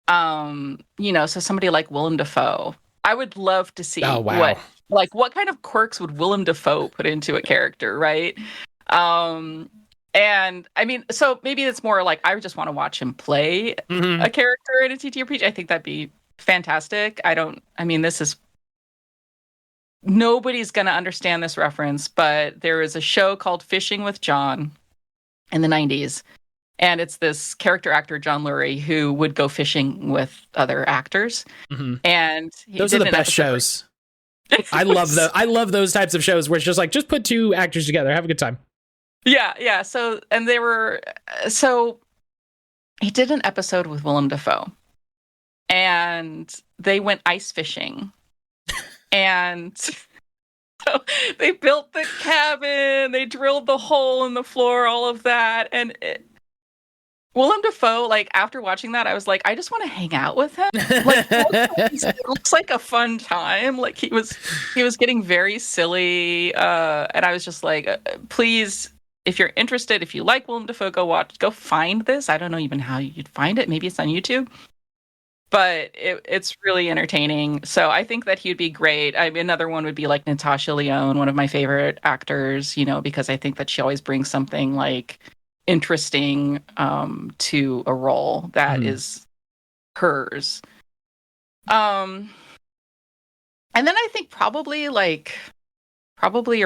So somebody like Willem Dafoe, I would love to see what kind of quirks would Willem Dafoe put into a character, right? And I mean, so maybe it's more like I just want to watch him play a character in a TTRPG. I think that'd be fantastic. Nobody's going to understand this reference, but there is a show called Fishing with John in the 90s. And it's this character actor, John Lurie, who would go fishing with other actors. Mm-hmm. And those are the best shows. I love those types of shows where it's just like, just put two actors together, have a good time. Yeah. So he did an episode with Willem Dafoe, and they went ice fishing. And so they built the cabin, they drilled the hole in the floor, all of that. And Willem Dafoe, like, after watching that, I was like, I just want to hang out with him. Like, it looks like a fun time. Like, he was getting very silly. And I was just like, please, if you're interested, if you like Willem Dafoe, go find this. I don't know even how you'd find it. Maybe it's on YouTube. But it's really entertaining. So I think that he'd be great. Another one would be like Natasha Lyonne, one of my favorite actors, because I think that she always brings something like interesting to a role that is hers. And then I think probably a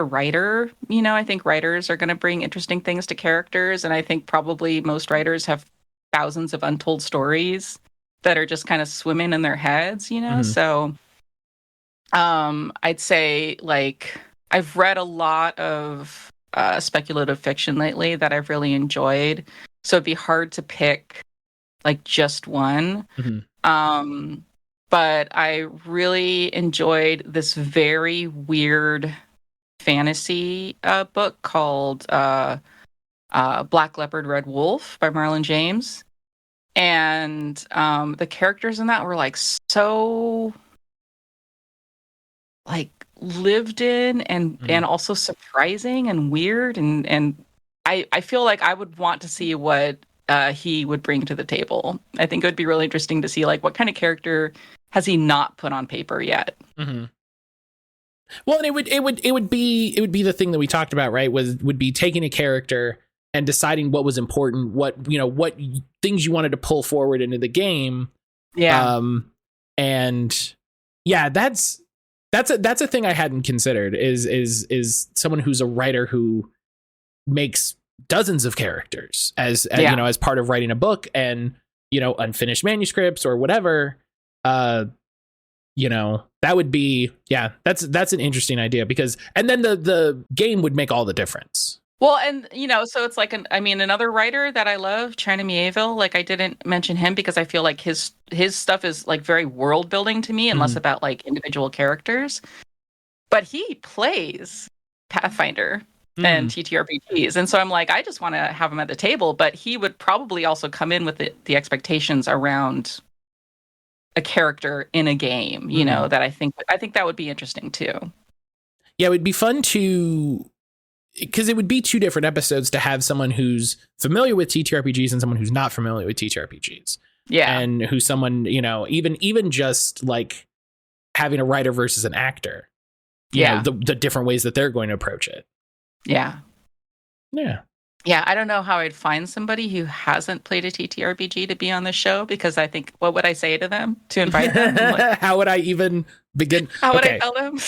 writer. I think writers are going to bring interesting things to characters. And I think probably most writers have thousands of untold stories that are just kind of swimming in their heads, So I'd say, like, I've read a lot of speculative fiction lately that I've really enjoyed. So it'd be hard to pick like just one. Mm-hmm. But I really enjoyed this very weird fantasy book called Black Leopard, Red Wolf by Marlon James. And the characters in that were like so like lived in and also surprising and weird. And I feel like I would want to see what he would bring to the table. I think it would be really interesting to see like what kind of character has he not put on paper yet. Mm-hmm. Well, and it would be the thing that we talked about, right? Would be taking a character and deciding what was important, what things you wanted to pull forward into the game. Yeah. And yeah, that's a thing I hadn't considered is someone who's a writer who makes dozens of characters as part of writing a book and, unfinished manuscripts or whatever. That would be, that's an interesting idea and then the game would make all the difference. Well, and, so it's like, another writer that I love, China Mieville, like I didn't mention him because I feel like his stuff is like very world building to me and less about like individual characters. But he plays Pathfinder and TTRPGs. And so I'm like, I just want to have him at the table, but he would probably also come in with the expectations around a character in a game, that I think that would be interesting too. Yeah, it would be fun because it would be two different episodes to have someone who's familiar with TTRPGs and someone who's not familiar with TTRPGs. Yeah. And who's someone, even just like having a writer versus an actor. The different ways that they're going to approach it. Yeah. Yeah. Yeah, I don't know how I'd find somebody who hasn't played a TTRPG to be on the show, because I think, what would I say to them to invite them? Like, How would I even begin? how would I Okay. tell them?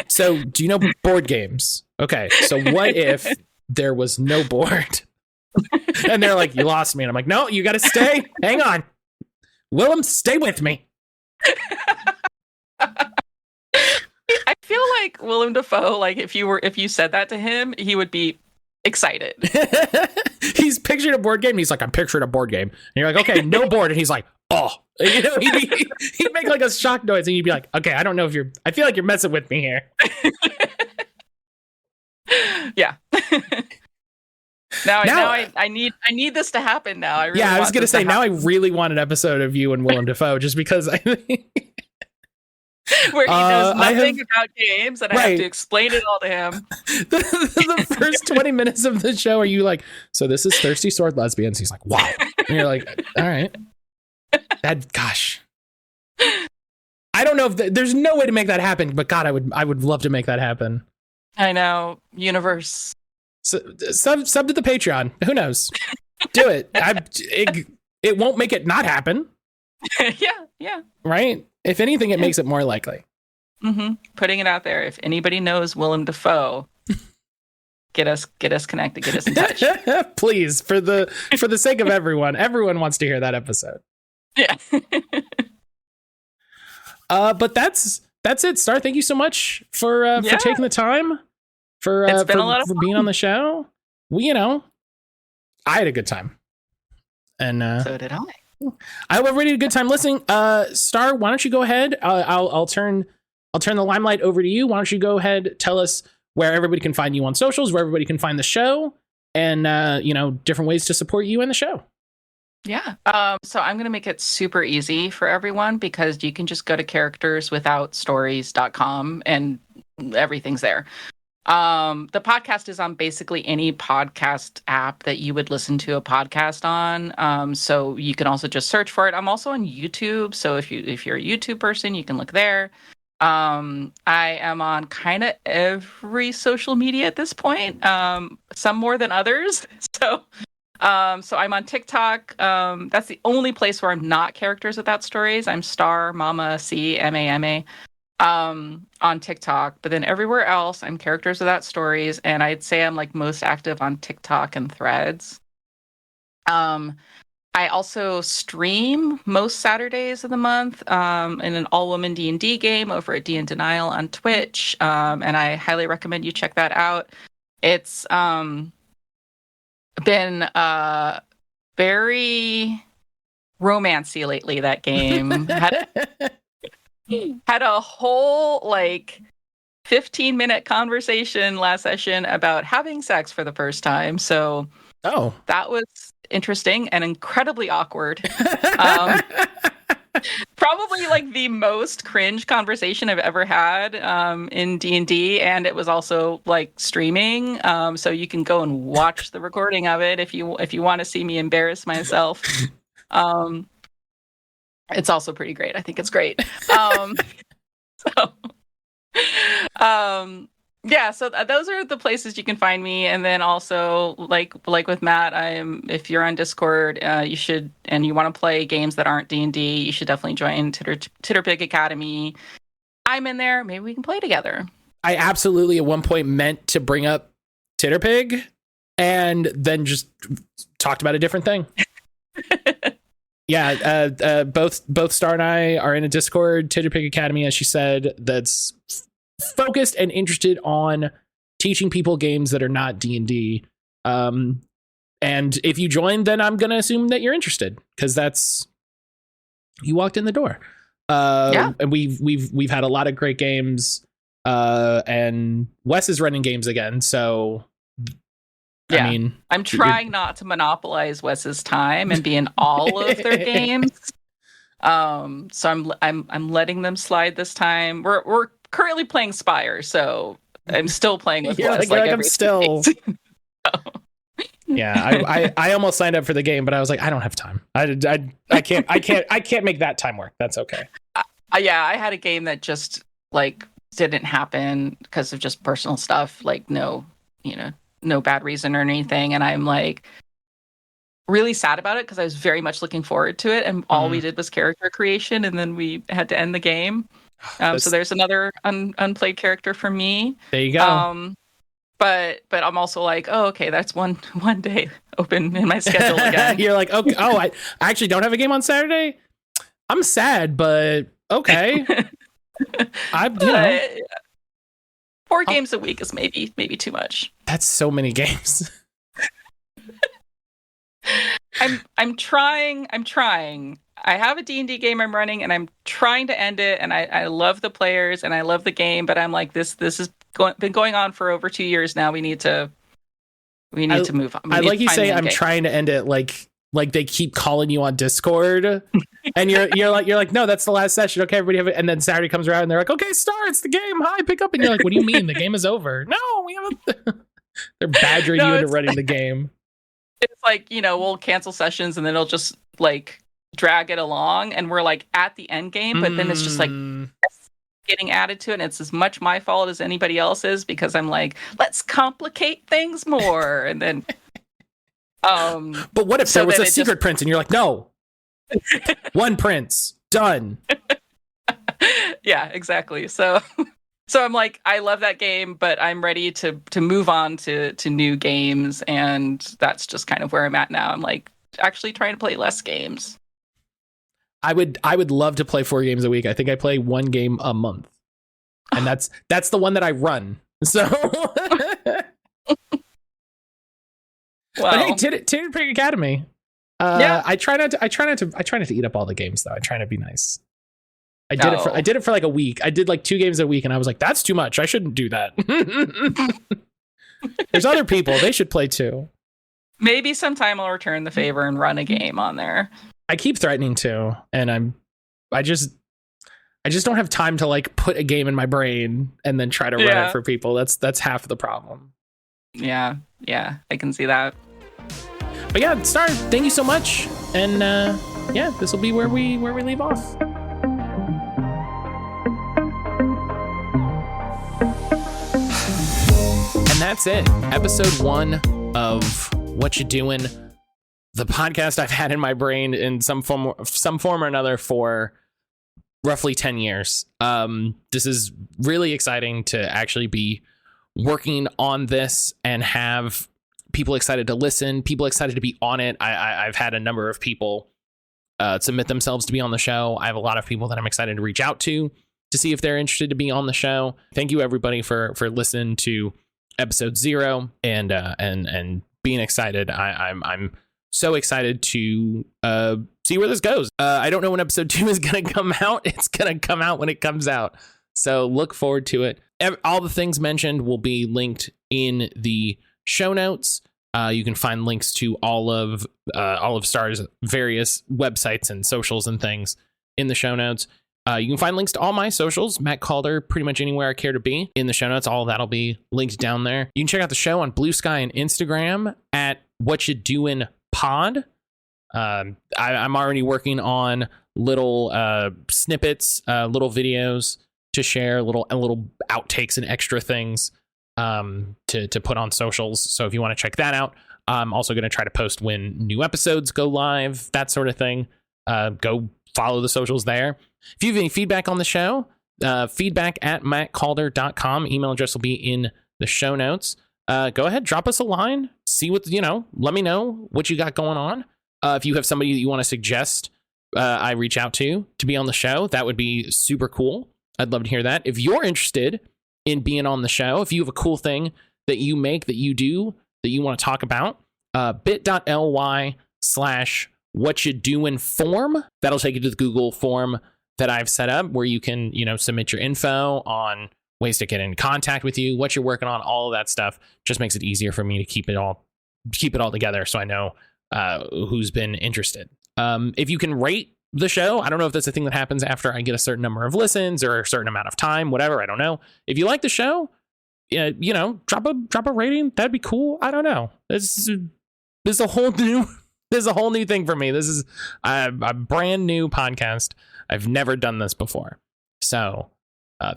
So do you know board games? Okay. So what if there was no board? And they're like, you lost me. And I'm like, no, you got to stay. Hang on. Willem, stay with me. I feel like Willem Dafoe, like if you said that to him, he would be excited. He's pictured a board game. And he's like, I'm picturing a board game. And you're like, okay, no board. And he's like, oh, you know, he'd make like a shock noise, and you'd be like, okay, I don't know if I feel like you're messing with me here. Yeah. Now I need this to happen now. I really I was gonna say, now I happen. really want an episode of you and Willem Dafoe, just because I think Where he knows nothing about games, and I have to explain it all to him. the first 20 minutes of the show are you like, so this is Thirsty Sword Lesbians. He's like, wow. And you're like, all right. Gosh. I don't know if there's no way to make that happen, but God, I would love to make that happen. I know. Universe. So, sub to the Patreon. Who knows? Do it. It won't make it not happen. Yeah. Right? If anything, it makes it more likely. Mm-hmm. Putting it out there. If anybody knows Willem Dafoe, get us connected. Get us in touch. Please, for the sake of everyone. Everyone wants to hear that episode. Yeah. But that's it, Star. Thank you so much for taking the time for it's been a lot of fun. being on the show. I had a good time, and so did I. I hope everybody had a good time listening. Star, why don't you go ahead? I'll turn the limelight over to you. Why don't you go ahead, tell us where everybody can find you on socials, where everybody can find the show, and different ways to support you and the show. Yeah. So I'm going to make it super easy for everyone, because you can just go to characterswithoutstories.com and everything's there. The podcast is on basically any podcast app that you would listen to a podcast on. So you can also just search for it. I'm also on YouTube. So if you're a YouTube person, you can look there. I am on kind of every social media at this point. Some more than others. So I'm on TikTok. That's the only place where I'm not Characters Without Stories. I'm Star Mama CMAMA on TikTok, but then everywhere else I'm Characters Without Stories, and I'd say I'm like most active on TikTok and Threads. I also stream most Saturdays of the month in an all-woman D&D game over at D and Denial on Twitch, and I highly recommend you check that out. It's been very romancy lately, that game. Had a whole 15-minute conversation last session about having sex for the first time. So that was interesting and incredibly awkward. Probably the most cringe conversation I've ever had in D&D, and it was also streaming. So you can go and watch the recording of it if you want to see me embarrass myself. It's also pretty great. I think it's great. So those are the places you can find me. And then also like with Matt, if you're on Discord, you should, and you want to play games that aren't D&D, you should definitely join Titterpig Academy. I'm in there. Maybe we can play together. I absolutely at one point meant to bring up Titterpig and then just talked about a different thing. Yeah, both Star and I are in a Discord, Titterpig Academy, as she said, that's focused and interested on teaching people games that are not D&D. And if you join, then I'm going to assume that you're interested, because you walked in the door. And we've had a lot of great games, and Wes is running games again, so yeah. I mean, I'm trying not to monopolize Wes's time and be in all of their games. So I'm letting them slide this time. We're currently playing Spire, so I'm still playing with Wes. I'm still. Yeah, I almost signed up for the game, but I was like, I don't have time. I can't make that time work. That's okay. I had a game that just didn't happen because of just personal stuff. no bad reason or anything. And I'm like really sad about it because I was very much looking forward to it. And all we did was character creation, and then we had to end the game. So there's another unplayed character for me. There you go. But I'm also like, oh, okay, that's one day open in my schedule again. You're like, okay, oh, I actually don't have a game on Saturday. I'm sad, but okay. I 4 games a week is maybe too much. That's so many games. I'm trying. I have a D&D game I'm running, and I'm trying to end it. And I love the players and I love the game, but I'm like, this has been going on for over 2 years now. We need to move on. I like you say I'm trying to end it like they keep calling you on Discord, and you're like, no, that's the last session. Okay, everybody have it. And then Saturday comes around and they're like, okay, it's the game. Hi, pick up. And you're like, what do you mean? The game is over? No, we haven't. They're badgering you into running the game. It's like, we'll cancel sessions and then it'll just like drag it along, and we're like at the end game, but then it's just like getting added to it, and it's as much my fault as anybody else's because I'm like, let's complicate things more. And then but what if there was a secret prince and you're like, no, one prince, done. Yeah, exactly. So I'm like, I love that game, but I'm ready to move on to new games, and that's just kind of where I'm at now. I'm like actually trying to play less games. I would love to play 4 games a week. I think I play 1 game a month, and that's the one that I run. So, but hey, Tin Pig Academy. Yeah. I try not to eat up all the games though. I try to be nice. I did it for like a week. I did like 2 games a week, and I was like, that's too much. I shouldn't do that. There's other people. They should play too. Maybe sometime I'll return the favor and run a game on there. I keep threatening to, and I just don't have time to like put a game in my brain and then try to run it for people. That's half the problem. Yeah, I can see that. But yeah, Star, thank you so much. And this will be where we leave off. And that's it. Episode 1 of What You Doing, the podcast I've had in my brain in some form or another for roughly 10 years. This is really exciting to actually be working on this and have people excited to listen, people excited to be on it. I've had a number of people submit themselves to be on the show. I have a lot of people that I'm excited to reach out to see if they're interested to be on the show. Thank you everybody for listening to episode 0 and being excited. I'm so excited to see where this goes. I don't know when episode 2 is going to come out. It's going to come out when it comes out. So look forward to it. All the things mentioned will be linked in the show notes. You can find links to all of Star's various websites and socials and things in the show notes. You can find links to all my socials, Matt Calder, pretty much anywhere I care to be in the show notes. All of that'll be linked down there. You can check out the show on Blue Sky and Instagram at What You Doing Pod. I'm already working on little snippets, little videos to share, little outtakes and extra things to put on socials. So if you want to check that out, I'm also going to try to post when new episodes go live, that sort of thing. Go follow the socials there. If you have any feedback on the show, feedback at mattcaulder.com. Email address will be in the show notes. Go ahead, drop us a line. See what, let me know what you got going on. If you have somebody that you want to suggest I reach out to be on the show, that would be super cool. I'd love to hear that. If you're interested in being on the show, if you have a cool thing that you make, that you do, that you want to talk about, bit.ly/whatyadoing form. That'll take you to the Google form that I've set up where you can, submit your info on ways to get in contact with you, what you're working on, all of that stuff. Just makes it easier for me to keep it all together so I know who's been interested. If you can rate the show, I don't know if that's a thing that happens after I get a certain number of listens or a certain amount of time, whatever, I don't know. If you like the show, drop a rating. That'd be cool. I don't know. This is a whole new thing for me. This is a brand new podcast. I've never done this before. So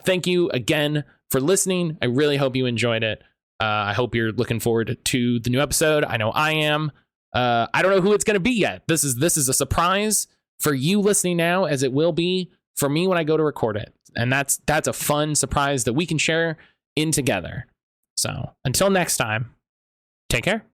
thank you again for listening. I really hope you enjoyed it. I hope you're looking forward to the new episode. I know I am. I don't know who it's going to be yet. This is a surprise for you listening now, as it will be for me when I go to record it. And that's a fun surprise that we can share in together. So until next time, take care.